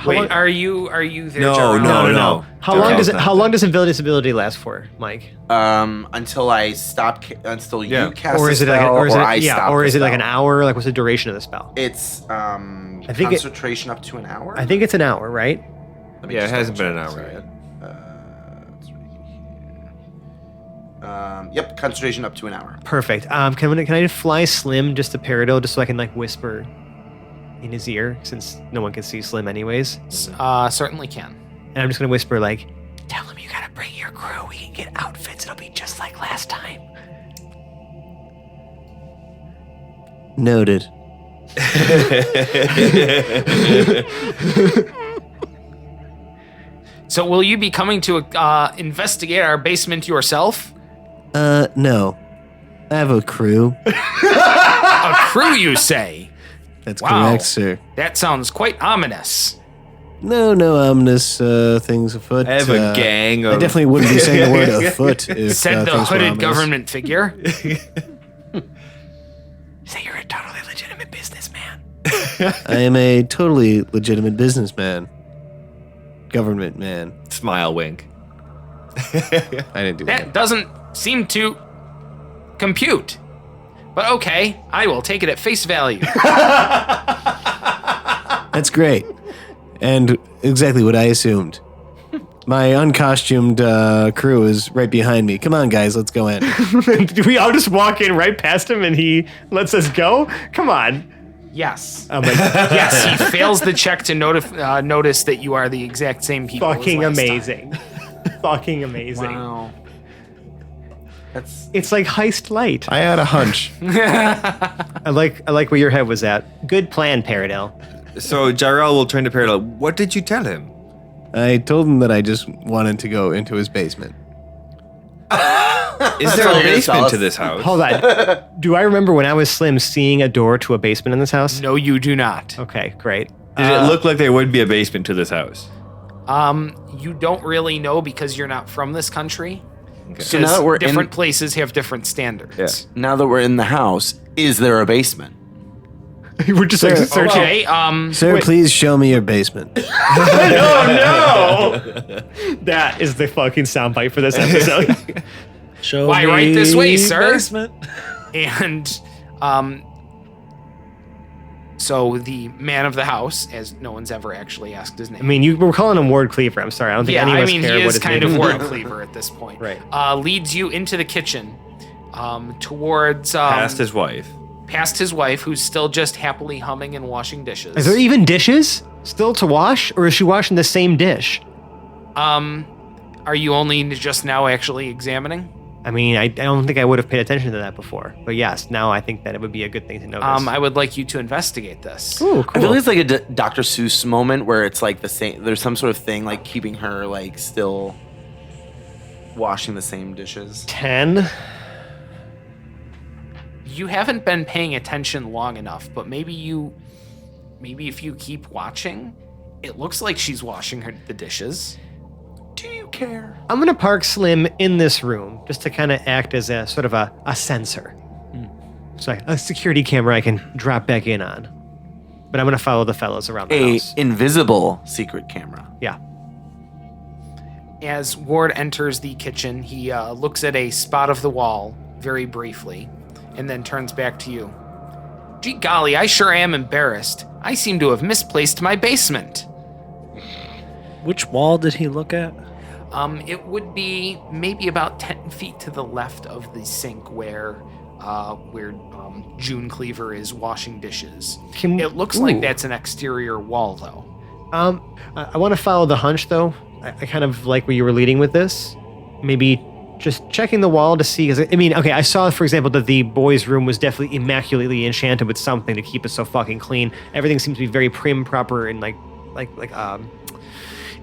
Wait, are you there, No, Jarrell? no. How Okay. long does it? Not How that. long does invisibility last for, Mike? Until I stop, until Yeah. you cast Or a is it spell, like, I stop or the is it like spell. an hour? Like, what's the duration of the spell? It's think it- concentration up to an hour. I think it's an hour, right? Let me Yeah, it just hasn't been double an check, hour sorry. It's right here. Yep, concentration up to an hour. Perfect. Can I just fly Slim just to Peridot just so I can like whisper in his ear since no one can see Slim anyways? Certainly can. And I'm just gonna whisper like, "Tell him you gotta bring your crew. We can get outfits. It'll be just like last time." Noted. So will you be coming to investigate our basement yourself? No. I have a crew. A crew, you say? That's Wow. correct, sir. That sounds quite ominous. No ominous things afoot. I have a gang of... I definitely wouldn't be saying the word afoot if Said the things were hooded ominous. government figure. Say you're a totally legitimate businessman. I am a totally legitimate businessman. Government man. Smile wink. I didn't do that. That doesn't seem to compute. But okay, I will take it at face value. That's great. And exactly what I assumed. My uncostumed crew is right behind me. Come on, guys, let's go in. Do we all just walk in right past him and he lets us go? Come on. Yes. I'm like, Yes, he fails the check to notice that you are the exact same people. as fucking last time. amazing. Fucking amazing. Wow. That's It's like heist light. I had a hunch. I like where your head was at. Good plan, Paradell. So Jarrell will turn to Parallel. What did you tell him? I told him that I just wanted to go into his basement. Is there all a you're gonna tell basement us. to this house? Hold on. Do I remember when I was slim seeing a door to a basement in this house? No, you do not. Okay, great. Did it look like there would be a basement to this house? You don't really know because you're not from this country. So now that we're different in, places have different standards. Yeah. now that we're in the house, is there a basement? We're just like Sir, searching. Okay. Sir, please show me your basement. Oh no! That is the fucking soundbite for this episode. Show Why, me right this way, sir. basement. And so the man of the house, as no one's ever actually asked his name. I mean, we're calling him Ward Cleaver. I'm sorry. I don't think yeah, any of I us mean, care he what is his kind name of is. word cleaver at this point. Right. Leads you into the kitchen, towards Past his wife. past his wife, who's still just happily humming and washing dishes. Is there even dishes still to wash, or is she washing the same dish? Are you only just now actually examining? I mean, I don't think I would have paid attention to that before. But yes, now I think that it would be a good thing to notice. I would like you to investigate this. Ooh, I cool. feel like it's like a Dr. Seuss moment where it's like the same. There's some sort of thing like keeping her like still washing the same dishes. 10. You haven't been paying attention long enough, but maybe if you keep watching, it looks like she's washing the dishes. Do you care? I'm going to park Slim in this room just to kind of act as a sort of a sensor. So a security camera I can drop back in on. But I'm going to follow the fellows around the A house. invisible secret camera. Yeah. As Ward enters the kitchen, he looks at a spot of the wall very briefly, and then turns back to you. Gee golly, I sure am embarrassed. I seem to have misplaced my basement. Which wall did he look at? It would be maybe about 10 feet to the left of the sink where June Cleaver is washing dishes. It looks like that's an exterior wall, though. I want to follow the hunch, though. I kind of like where you were leading with this. Maybe just checking the wall to see. Because I mean, okay, I saw, for example, that the boys' room was definitely immaculately enchanted with something to keep it so fucking clean. Everything seems to be very prim, proper, and like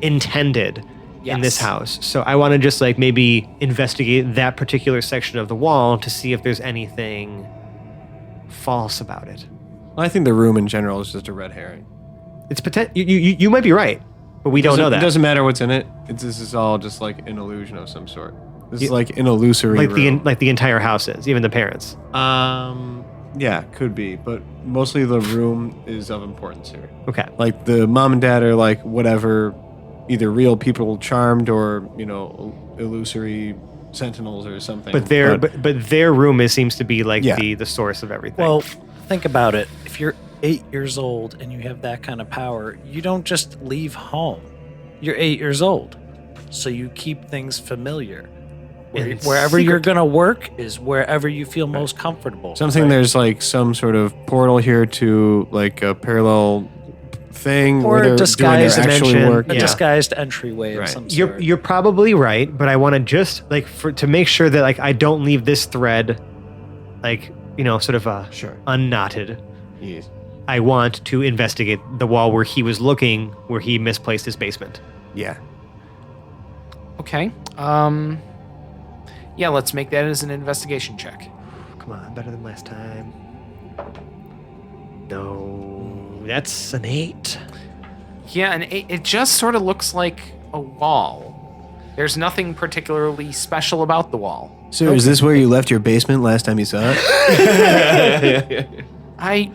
intended in this Yes. house. So I want to just like maybe investigate that particular section of the wall to see if there's anything false about it. I think the room in general is just a red herring. It's you might be right, but we don't know that. It doesn't matter what's in it. This is all just like an illusion of some sort. This is like an illusory room. Like the entire house is, even the parents. Yeah, could be, but mostly the room is of importance here. Okay. Like the mom and dad are like whatever, either real people charmed or illusory sentinels or something. But their room seems to be like Yeah. the source of everything. Well, think about it. If you're 8 years old and you have that kind of power, you don't just leave home. You're 8 years old, so you keep things familiar. And Wherever you're secret- gonna work is wherever you feel most comfortable. something there's like some sort of portal here to like a parallel thing Or where a they're disguised doing their actual dimension. work. a Yeah. disguised entryway of some sort. You're probably right, but I want to just like to make sure that like I don't leave this thread like sort of Sure. unknotted. Yes. I want to investigate the wall where he was looking, where he misplaced his basement. Yeah. Okay. Yeah, let's make that as an investigation check. Come on, better than last time. No, that's an 8. Yeah, and it just sort of looks like a wall. There's nothing particularly special about the wall. So is this where you left your basement last time you saw it? I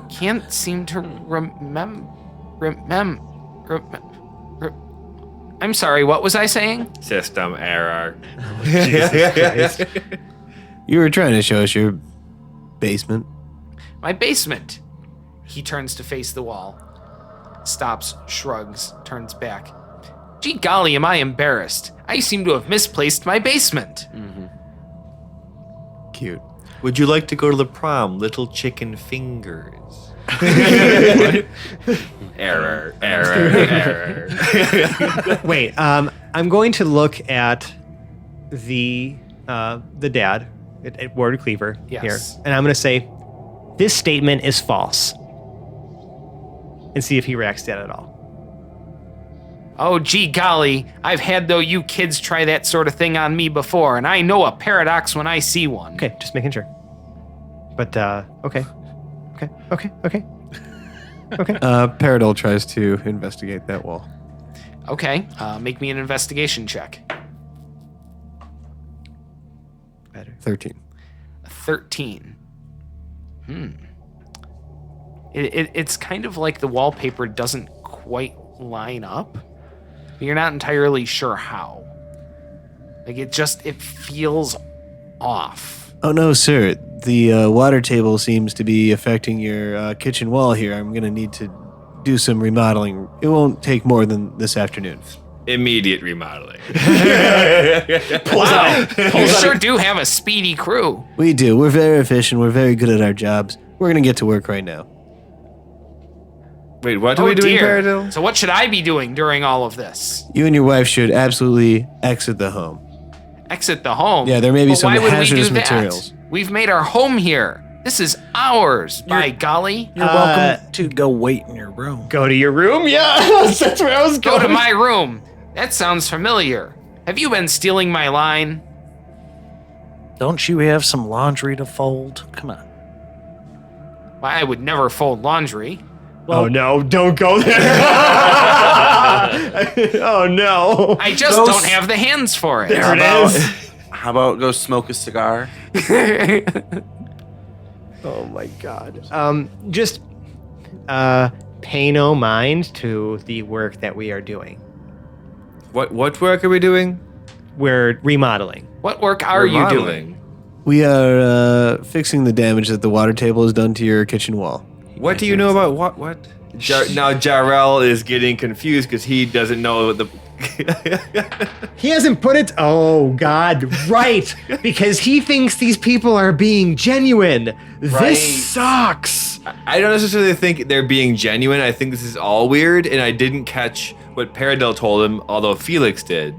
can't seem to remember. I'm sorry, what was I saying? System error. Jesus Christ. You were trying to show us your basement. My basement. He turns to face the wall. Stops, shrugs, turns back. Gee golly, am I embarrassed. I seem to have misplaced my basement. Cute. Would you like to go to the prom, little chicken fingers? Error. Wait, I'm going to look at the dad at Ward Cleaver Yes. here, and I'm going to say, this statement is false, and see if he reacts to that at all. Oh, gee golly, I've had you kids try that sort of thing on me before, and I know a paradox when I see one. Okay, just making sure. But okay. Paradol tries to investigate that wall. Okay, make me an investigation check. Better. 13. 13. It's kind of like the wallpaper doesn't quite line up. You're not entirely sure how. Like it feels off. Oh no, sir. The water table seems to be affecting your kitchen wall here. I'm going to need to do some remodeling. It won't take more than this afternoon. Immediate remodeling. Wow, you sure do have a speedy crew. We do. We're very efficient. We're very good at our jobs. We're going to get to work right now. Wait, what are we doing, Paradil? So what should I be doing during all of this? You and your wife should absolutely exit the home. Exit the home? Yeah, there may be But some why would hazardous we do that? materials. We've made our home here. This is ours, by golly. You're welcome to go wait in your room. Go to your room? Yeah, that's where I was Go going. to my room. That sounds familiar. Have you been stealing my line? Don't you have some laundry to fold? Come on. Why, I would never fold laundry. Oh no, don't go there. Oh no. I just don't have the hands for it. There it is. How about go smoke a cigar? Oh my god. Just pay no mind to the work that we are doing. What work are we doing? We're remodeling. What work are you doing? We are fixing the damage that the water table has done to your kitchen wall. What do you know about what? Now Jarrell is getting confused because he doesn't know the. He hasn't put it. Oh God! Right, because he thinks these people are being genuine. This sucks. I don't necessarily think they're being genuine. I think this is all weird, and I didn't catch what Paradel told him, although Felix did.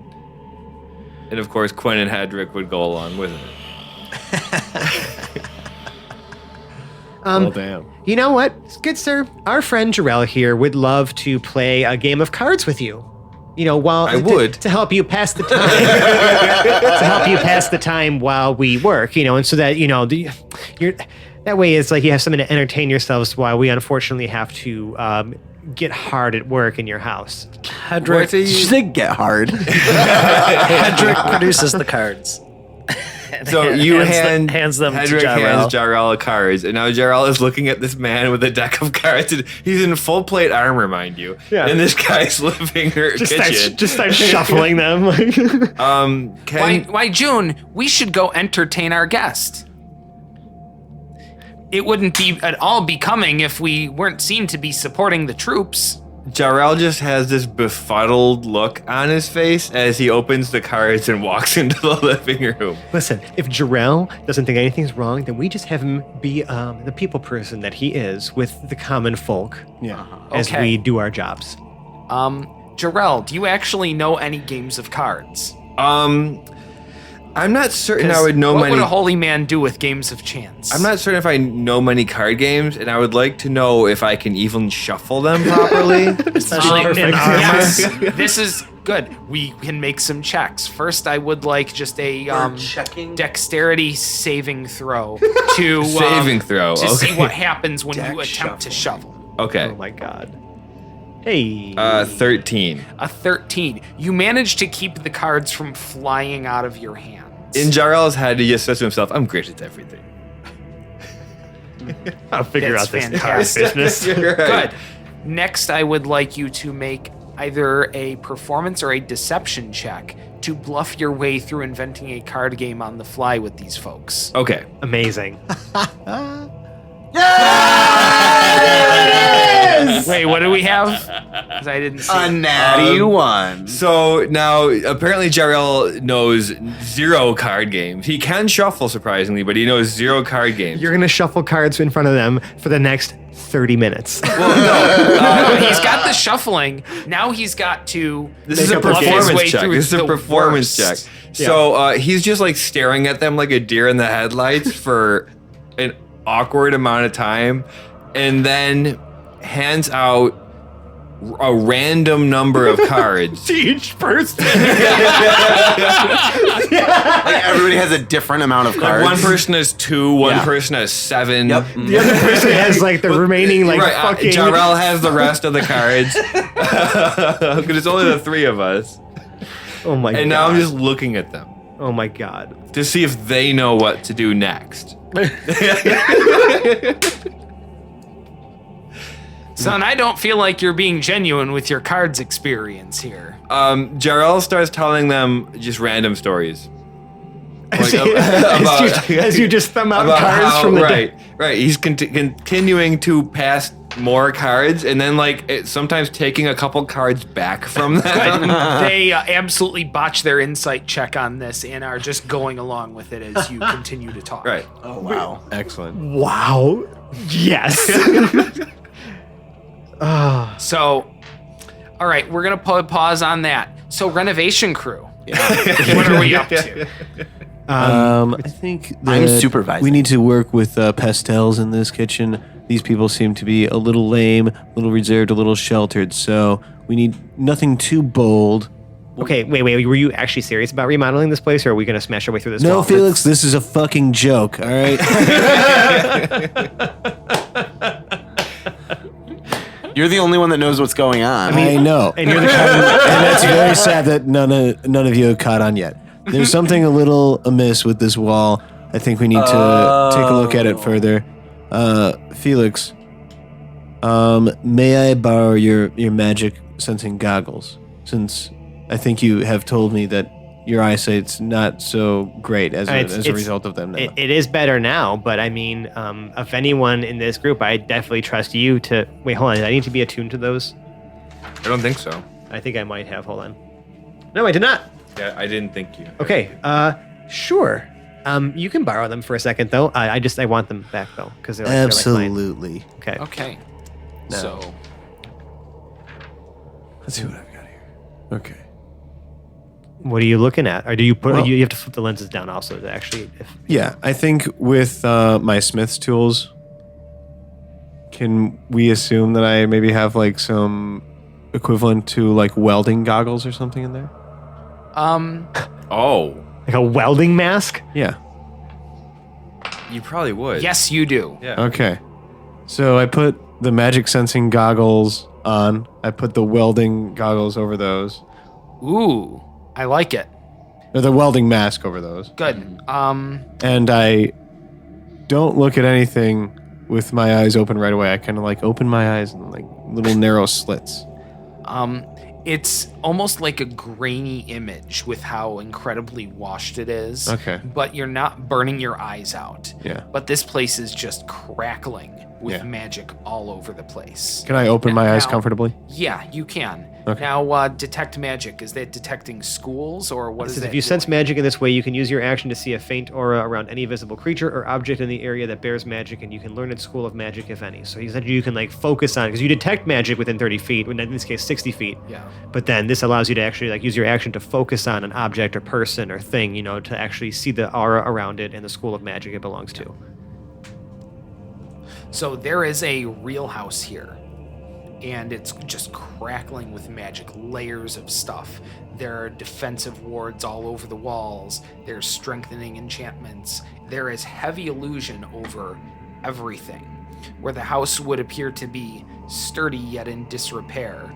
And of course, Quinn and Hedrick would go along with it. Well, damn. You know what, good sir? Our friend Jarrell here would love to play a game of cards with you. You know, while I would. to help you pass the time. To help you pass the time while we work, you know, and so that you're that way it's like you have something to entertain yourselves while we unfortunately have to get hard at work in your house. Hedrick, She said get hard. Hedrick produces the cards. So you hands them to Hedrick Jarrell. hands Jarrell cards, and now Jarrell is looking at this man with a deck of cards. And he's in full plate armor, mind you. Yeah. In this guy's living kitchen. Just start shuffling them. Why, June, we should go entertain our guest. It wouldn't be at all becoming if we weren't seen to be supporting the troops. Jarrell just has this befuddled look on his face as he opens the cards and walks into the living room. Listen, if Jarrell doesn't think anything's wrong, then we just have him be the people person that he is with the common folk Yeah. as Okay. we do our jobs. Jarrell, do you actually know any games of cards? I'm not certain I would know what many. would a holy man do with games of chance? I'm not certain if I know many card games, and I would like to know if I can even shuffle them properly. Especially in Yes, this is good. We can make some checks. First, I would like just a checking. dexterity saving throw to Saving throw, to see okay. what happens when you Dex attempt to shovel. Okay. Oh my god. Hey. 13. A 13. You manage to keep the cards from flying out of your hands. In Jarrell's head, he just says to himself, I'm great at everything. I'll figure That's out this card fantastic. business. You're right. Good. Next, I would like you to make either a performance or a deception check to bluff your way through inventing a card game on the fly with these folks. Okay. Amazing. Wait, what do we have? 'Cause I didn't see. A natty one. So now, apparently, Jarrell knows 0 card games. He can shuffle, surprisingly, but he knows 0 card games. You're gonna shuffle cards in front of them for the next 30 minutes. He's got the shuffling. Now he's got to. This is a bluff his performance way check. through This is a the performance worst. check. So he's just like staring at them like a deer in the headlights for an awkward amount of time, and then hands out a random number of cards To each person. Like everybody has a different amount of Like cards. one person has 2, one Yeah. person has 7. Yep. The other person has like the remaining like right, fucking. Jarrell has the rest of the cards because it's only the 3 of us. Oh my god. And now I'm just looking at them Oh my god. to see if they know what to do next. Son, I don't feel like you're being genuine with your cards experience here. Jarrell starts telling them just random stories. Like, As you just thumb out about cards how- from the right. He's continuing to pass more cards, and then sometimes taking a couple cards back from them. They absolutely botch their insight check on this and are just going along with it as you continue to talk. Right. Oh wow. Excellent. Wow. Yes. So, all right, we're going to pause on that. So, renovation crew. What are we up to? I think I'm that supervising. we need to work with pastels in this kitchen. These people seem to be a little lame, a little reserved, a little sheltered. So we need nothing too bold. Okay, wait. Were you actually serious about remodeling this place, or are we going to smash our way through this No, wall? Felix, this is a fucking joke. All right. You're the only one that knows what's going on. I know, And you're the kind and that's very sad that none of you have caught on yet. There's something a little amiss with this wall. I think we need to take a look at it further. Felix, may I borrow your magic sensing goggles? Since I think you have told me that your eyesight's not so great as a result of them now. It is better now, but I mean, of anyone in this group, I definitely trust you to. Wait, hold on. Did I need to be attuned to those? I don't think so. I think I might have. Hold on. No, I did not. Yeah, I didn't think you. Okay. Sure. You can borrow them for a second, though. I want them back though, because they're like Absolutely. mine. Okay. Okay. No. So, Let's see what I've got here. Okay. What are you looking at? Or do you put? Well- you have to flip the lenses down also to actually. Yeah, I think with my smith's tools, can we assume that I maybe have like some equivalent to like welding goggles or something in there? Oh, Like a welding mask? Yeah. you probably would. yes, you do. Yeah. Okay. So I put the magic sensing goggles on. I put the welding goggles over those. Ooh, I like it. Or the welding mask over those. Good. And I don't look at anything with my eyes open right away. I kind of like open my eyes and like little narrow slits. It's almost like a grainy image with how incredibly washed it is. Okay. But you're not burning your eyes out. Yeah. But this place is just crackling with Yeah. magic all over the place. Can I open my eyes Now- comfortably? Yeah, you can. Okay. Now, detect magic. Is that detecting schools or what is that? If you sense doing? magic in this way, you can use your action to see a faint aura around any visible creature or object in the area that bears magic, and you can learn its school of magic, if any. So essentially, you can like focus on because you detect magic within 30 feet, in this case 60 feet. Yeah. But then this allows you to actually like use your action to focus on an object or person or thing, to actually see the aura around it and the school of magic it belongs to. So there is a real house here, and it's just crackling with magic, layers of stuff. There are defensive wards all over the walls. There's strengthening enchantments. There is heavy illusion over everything. Where the house would appear to be sturdy yet in disrepair,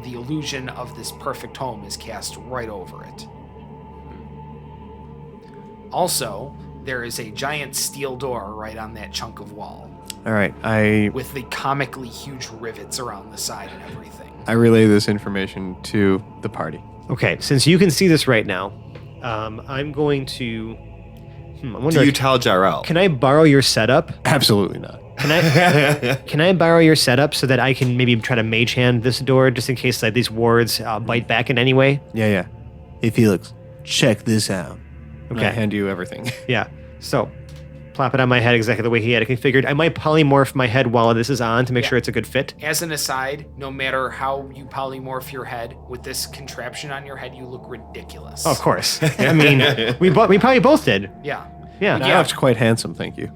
the illusion of this perfect home is cast right over it. Also, there is a giant steel door right on that chunk of wall, All right. I with the comically huge rivets around the side and everything. I relay this information to the party. Okay, since you can see this right now, I'm going to. I'm Do wondering, you tell Jarrell? can I borrow your setup? Absolutely not. Can I borrow your setup so that I can maybe try to mage hand this door just in case like these wards bite back in any way? Yeah. Hey, Felix, check this out. And Okay. I hand you everything. Yeah. So, plop it on my head exactly the way he had it configured. I might polymorph my head while this is on to make sure it's a good fit. As an aside, no matter how you polymorph your head, with this contraption on your head, you look ridiculous. Oh, of course. I mean, we probably both did. Yeah. Yeah. I looked quite handsome, thank you.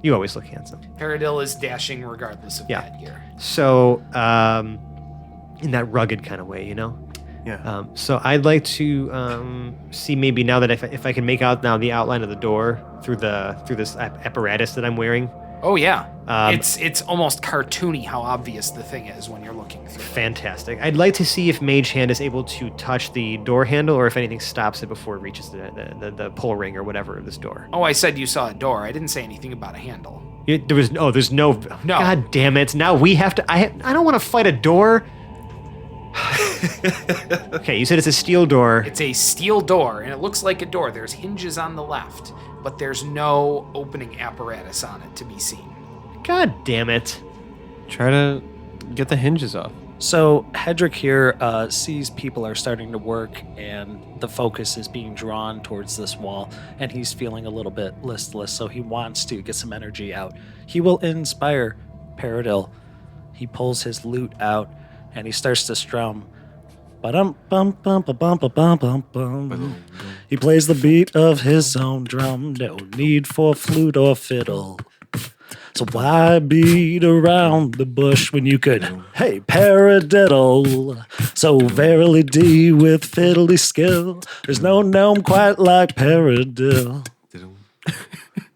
You always look handsome. Paradil is dashing regardless of Yeah. headgear. So, in that rugged kind of way, you know? Yeah. So I'd like to see maybe now that if I can make out now the outline of the door through this apparatus that I'm wearing. Oh yeah. Um, it's almost cartoony how obvious the thing is when you're looking through. Fantastic. I'd like to see if Mage Hand is able to touch the door handle or if anything stops it before it reaches the pull ring or whatever of this door. Oh, I said you saw a door. I didn't say anything about a handle. There's no. No. God damn it. Now we have to. I don't want to fight a door. Okay, you said it's a steel door. It's a steel door, and it looks like a door. There's hinges on the left, but there's no opening apparatus on it to be seen. God damn it. Try to get the hinges off. So Hedrick here sees people are starting to work and the focus is being drawn towards this wall and he's feeling a little bit listless, so he wants to get some energy out. He will inspire Paradil. He pulls his lute out and he starts to strum. Ba-dum-bum-bum-ba-bum-ba-bum-bum. He plays the beat of his own drum. No need for flute or fiddle. So why beat around the bush when you could, hey, paradiddle? So verily D with fiddly skill. There's no gnome quite like Paradiddle.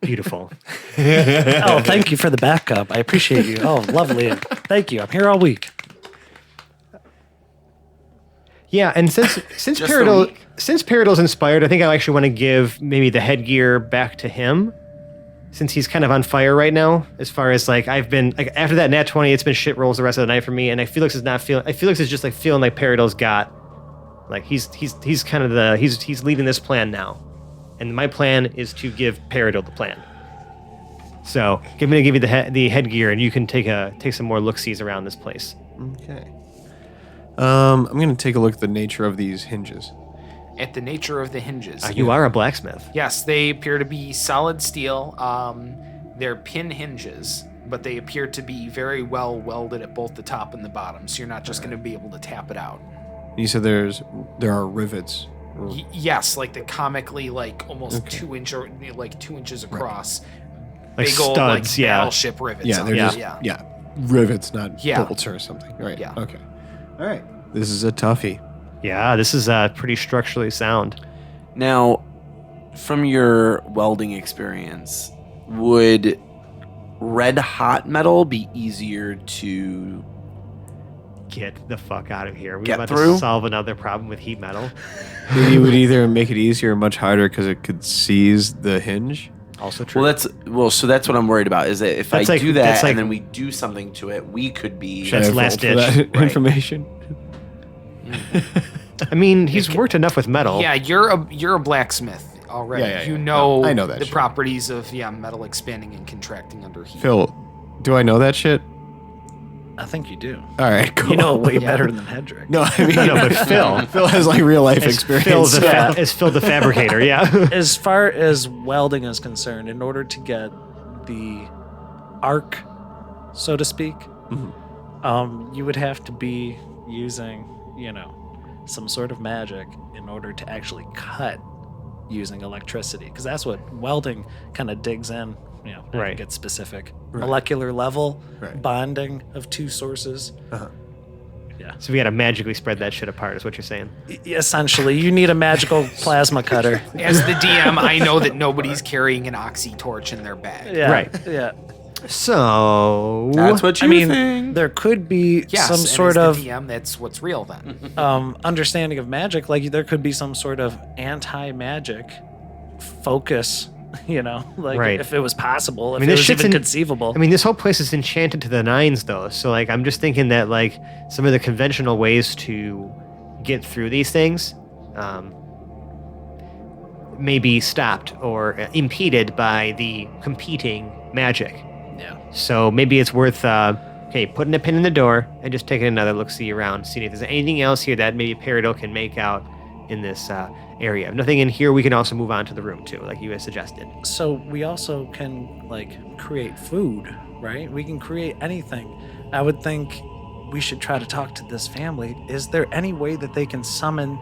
Beautiful. Oh, thank you for the backup. I appreciate you. Oh, lovely. Thank you. I'm here all week. Yeah, and since Just a Paradil week. since Paradil's inspired, I think I actually want to give maybe the headgear back to him, since he's kind of on fire right now. As far as like I've been like after that nat 20, it's been shit rolls the rest of the night for me, and I feel like it's not feeling. I feel like it's just like feeling like Paradil's got, like he's kind of the he's leading this plan now, and my plan is to give Paradil the plan. So I'm gonna give you the headgear, and you can take some more look-sees around this place. Okay. I'm going to take a look at the nature of these hinges. At the nature of the hinges. You are a blacksmith. Yes, they appear to be solid steel. They're pin hinges, but they appear to be very well welded at both the top and the bottom, so you're not just going to be able to tap it out. You said there are rivets. Yes, like the comically like almost Okay. 2 inches across. Like Big old studs, like yeah. battleship rivets. Yeah, on they're them. just rivets, not Yeah. bolts or something. Right. Yeah. Okay. All right. This is a toughie. Yeah, this is pretty structurally sound. Now, from your welding experience, would red hot metal be easier to Get the fuck out of here. We're Get about through? to solve another problem with heat metal. It would either make it easier or much harder because it could seize the hinge. Also true. so that's what I'm worried about is that if That's I like- do that's that like- and then we do something to it, we could be Should I That's have last rolled for ditch. that information. I mean, he's worked enough with metal. Yeah, you're a blacksmith already. Yeah. You know, No, I know that the shit. properties of metal expanding and contracting under heat. Phil, do I know that shit? I think you do. All right, cool. You know it way better than Hedrick. No, I mean, No, but Phil. Phil has like real life Is experience. Phil the fabricator, yeah. As far as welding is concerned, in order to get the arc, so to speak, you would have to be using, some sort of magic in order to actually cut using electricity, because that's what welding kind of digs in. Right. Get specific. Right. Molecular level Right. bonding of two sources. So we got to magically spread that shit apart, is what you're saying. Essentially, you need a magical plasma cutter. As the DM, I know that nobody's carrying an oxy torch in their bag. Yeah. Right. Yeah. So That's what you I mean, think. there could be Yes, some and sort as of the DM, that's what's real then. understanding of magic. Like there could be some sort of anti-magic focus Right. if it was possible, if mean, it this was shit's even in- conceivable. I mean, this whole place is enchanted to the nines, though. So, like, I'm just thinking that, like, some of the conventional ways to get through these things may be stopped or impeded by the competing magic. Yeah. So maybe it's worth, putting a pin in the door and just taking another look-see around, seeing if there's anything else here that maybe Peridot can make out in this area. If nothing in here, we can also move on to the room, too, like you had suggested. So we also can create food, right? We can create anything. I would think we should try to talk to this family. Is there any way that they can summon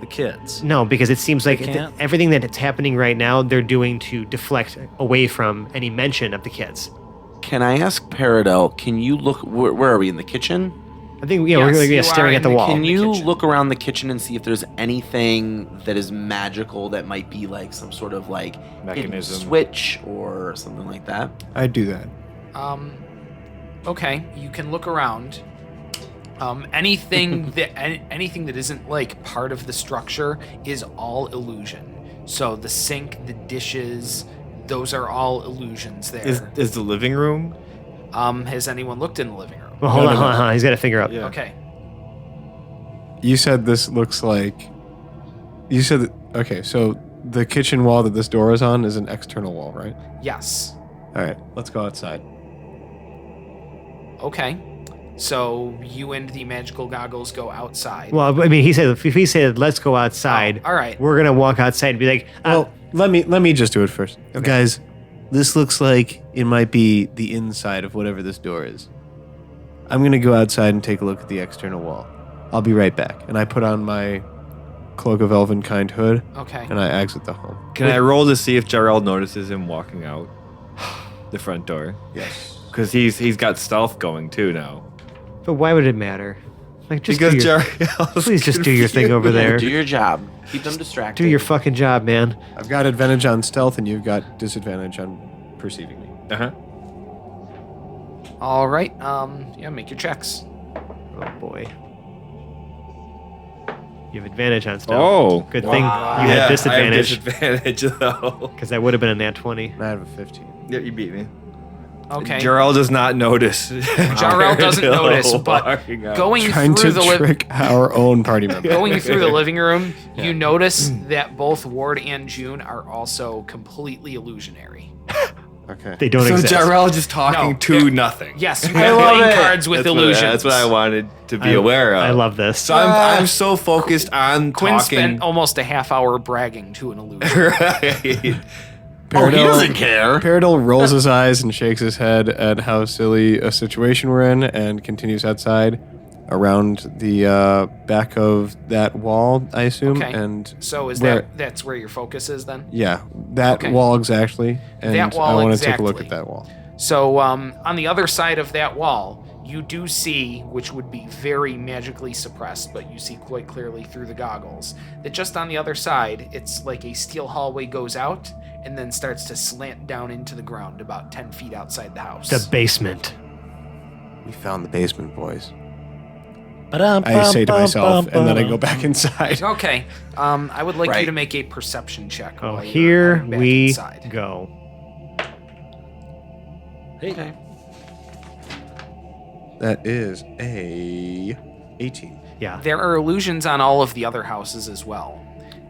the kids? No, because it seems like can't? everything that's happening right now, they're doing to deflect away from any mention of the kids. Can I ask Peridot, can you look, where are we, in the kitchen? I think, Yes, we're you staring are at the in the wall. Can the you kitchen. look around the kitchen and see if there's anything that is magical that might be like some sort of like hidden Mechanism. switch or something like that? I'd do that. Okay, you can look around. Anything that isn't like part of the structure is all illusion. So the sink, the dishes, those are all illusions there. Is the living room? Has anyone looked in the living room? Well, hold on. He's got to figure out. Yeah. Okay. You said this looks like. You said that, okay, so the kitchen wall that this door is on is an external wall, right? Yes. All right, let's go outside. Okay. So you and the magical goggles go outside. Well, I mean, if he said, let's go outside, Oh, all right. we're going to walk outside and be like, Well, let me just do it first. Guys, this looks like it might be the inside of whatever this door is. I'm going to go outside and take a look at the external wall. I'll be right back. And I put on my Cloak of Elvenkind hood, Okay. and I exit the home. Can I roll to see if Jarrell notices him walking out the front door? Yes. Because he's got stealth going too now. but why would it matter? Like, just Because do your, Jarrell. please just do your thing over there. Do your job. Keep them distracted. Do your fucking job, man. I've got advantage on stealth, and you've got disadvantage on perceiving me. Uh-huh. All right. Yeah, make your checks. Oh, boy. You have advantage on stealth. Oh. Good thing you Yeah, had I have disadvantage, disadvantage though. because that would have been a nat 20. And I have a 15. Yeah, you beat me. Okay. Jarrell does not notice. Jarrell doesn't notice, but Walking out. going Trying through to the trick our own party member. going through the living room, you notice that both Ward and June are also completely illusionary. Okay. They don't So exist. Jarrell just talking No, to they're- nothing. Yes, you have playing cards with That's illusions. that's what I wanted to be aware of. I love this. So I'm so focused on Quinn talking. spent almost a half hour bragging to an illusion. Right. Oh, he doesn't care. Peridot rolls his eyes and shakes his head at how silly a situation we're in and continues outside around the back of that wall, I assume. Okay. And So is where- that's where your focus is then? yeah, that Okay. wall exactly. And That wall I want to take a look exactly. at that wall. So on the other side of that wall, you do see, which would be very magically suppressed, but you see quite clearly through the goggles, that just on the other side, it's like a steel hallway goes out and then starts to slant down into the ground about 10 feet outside the house. The basement. We found the basement, boys. Ba-dum, I say to bum, myself, bum, and then I bum. go back inside. Okay, I would like you Right. to make a perception check. Oh, while you're here heading back we inside. go. Okay. That is a 18. Yeah. There are illusions on all of the other houses as well.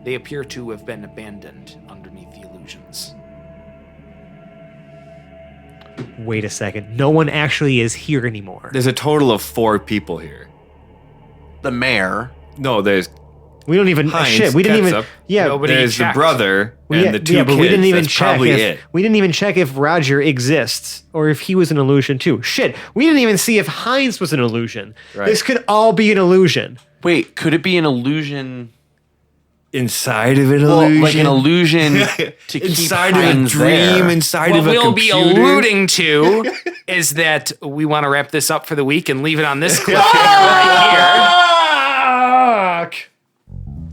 They appear to have been abandoned underneath the illusions. Wait a second. No one actually is here anymore. There's a total of 4 people here. The mayor. No, there's We don't even Heinz, shit. We didn't even. Ketchup. Yeah. Nobody there's the checked. brother we- and yeah, the 2 yeah, but kids. we didn't even That's check probably if it. we didn't even check if Roger exists or if he was an illusion too. Shit. We didn't even see if Heinz was an illusion. Right. This could all be an illusion. Wait, could it be an illusion? Inside of an Well, illusion, like an illusion to keep inside of a Heinz dream, there. inside What of a we'll be computer. alluding to is that we want to wrap this up for the week and leave it on this cliffhanger right here.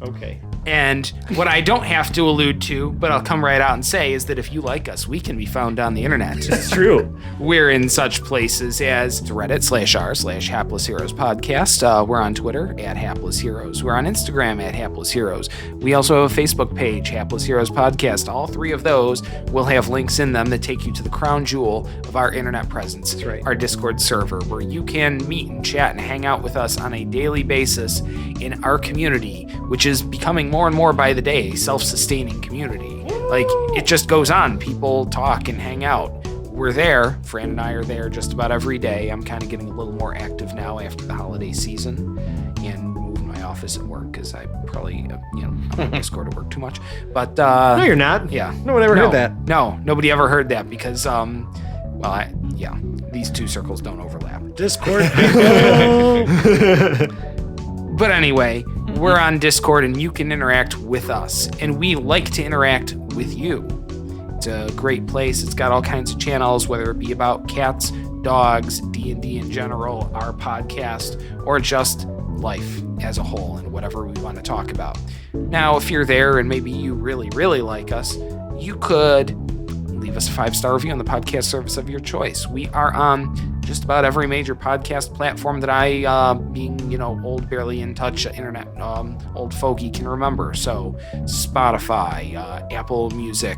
Okay. And what I don't have to allude to, but I'll come right out and say, is that if you like us, we can be found on the internet. It's true. We're in such places as Reddit/r/Hapless Heroes Podcast. We're on Twitter @Hapless Heroes. We're on Instagram @Hapless Heroes. We also have a Facebook page, Hapless Heroes Podcast. All three of those will have links in them that take you to the crown jewel of our internet presence. That's right. Our Discord server, where you can meet and chat and hang out with us on a daily basis in our community, which is becoming more and more by the day a self-sustaining community. Like, it just goes on. People talk and hang out. We're there. Fran and I are there just about every day. I'm kind of getting a little more active now after the holiday season and moving my office at work because I probably, I'm on Discord at work too much. But No, you're not. yeah, No one ever heard that. No, nobody ever heard that because these two circles don't overlap. Discord. But anyway, we're on Discord and you can interact with us. And we like to interact with you. It's a great place. It's got all kinds of channels, whether it be about cats, dogs, D&D in general, our podcast, or just life as a whole and whatever we want to talk about. Now, if you're there and maybe you really, really like us, you could leave us a 5-star review on the podcast service of your choice. We are on just about every major podcast platform that I, being, old, barely in touch internet, old fogey can remember. So Spotify, Apple Music,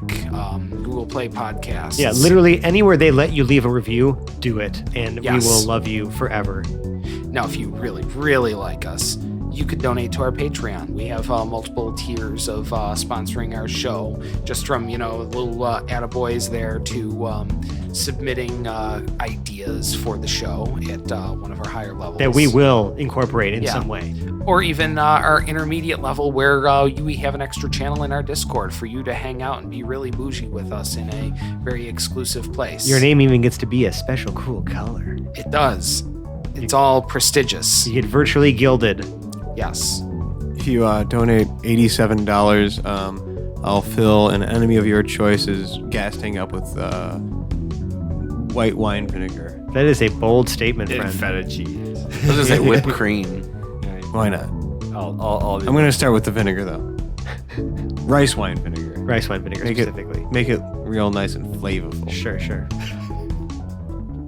Google Play Podcasts. Yeah, literally anywhere they let you leave a review, do it. And Yes. we will love you forever. Now, if you really, really like us, you could donate to our Patreon. We have multiple tiers of sponsoring our show, just from, little attaboys there to submitting ideas for the show at one of our higher levels. That we will incorporate in Yeah. some way. Or even our intermediate level where we have an extra channel in our Discord for you to hang out and be really bougie with us in a very exclusive place. Your name even gets to be a special cool color. It does. It's all prestigious. You get virtually gilded. Yes. If you donate $87, I'll fill an enemy of your choice's gas tank up with white wine vinegar. That is a bold statement, And friend. feta cheese. I was gonna say whipped cream. Why not? I'll I'm going to start with the vinegar, though. Rice wine vinegar. Rice wine vinegar specifically. Make it real nice and flavorful. Sure.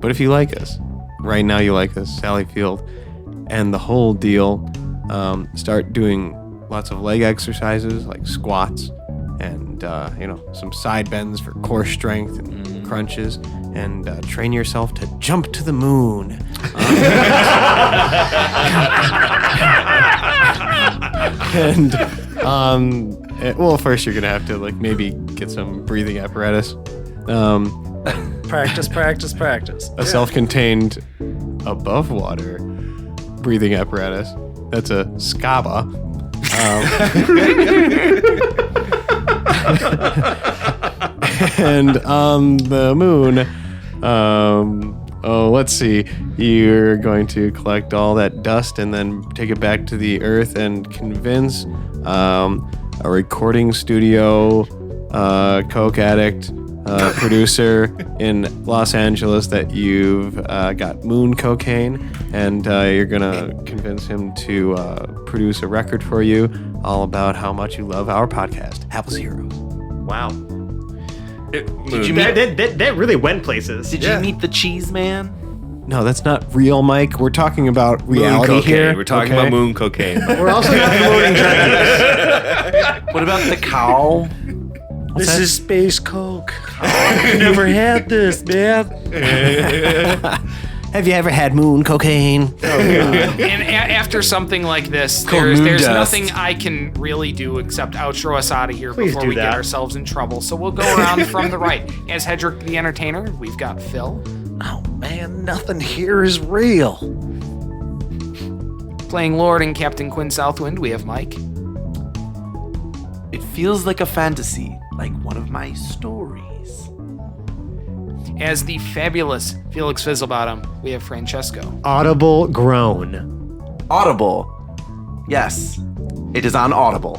But if you like us, right now you like us, Sally Field, and the whole deal, start doing lots of leg exercises like squats and, some side bends for core strength and crunches, and train yourself to jump to the moon. First you're going to have to maybe get some breathing apparatus. Practice. A self-contained above water breathing apparatus. That's a SCABA. And on the moon, let's see. You're going to collect all that dust and then take it back to the Earth and convince a recording studio, coke addict, producer in Los Angeles that you've got moon cocaine, and you're gonna convince him to produce a record for you all about how much you love our podcast, Hapless Heroes. Wow. Did you meet? That really went places. Did you meet the cheese man? No, that's not real, Mike. We're talking about reality moon cocaine. here. We're talking okay? about moon cocaine. We're also not promoting dragons. What about the cow? This is space coke. I've never had this, man. Have you ever had moon cocaine? And after something like this, moon there's dust. nothing I can really do except outro us out of here Please before do we get that. ourselves in trouble. So we'll go around from the right. As Hedrick the Entertainer, we've got Phil. Oh man, nothing here is real. Playing Lord and Captain Quinn Southwind, we have Mike. It feels like a fantasy, like one of my stories. As the fabulous Felix Fizzlebottom, we have Francesco. Audible groan. Audible. Yes, it is on Audible.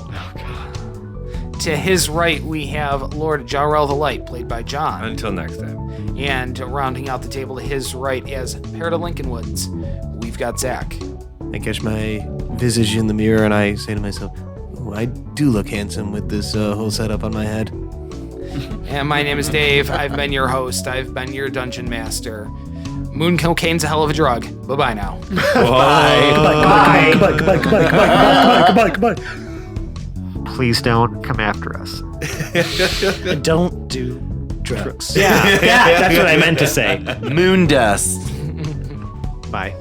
To his right, we have Lord Jarrell the Light, played by John. Until next time. And rounding out the table to his right as Parrot of Lincolnwoods, we've got Zach. I catch my visage in the mirror and I say to myself, I do look handsome with this whole setup on my head. And my name is Dave. I've been your host. I've been your dungeon master. Moon cocaine's a hell of a drug. Bye-bye now. Goodbye. Please don't come after us. Don't do drugs. Yeah, that's what I meant to say. Moon dust. Bye.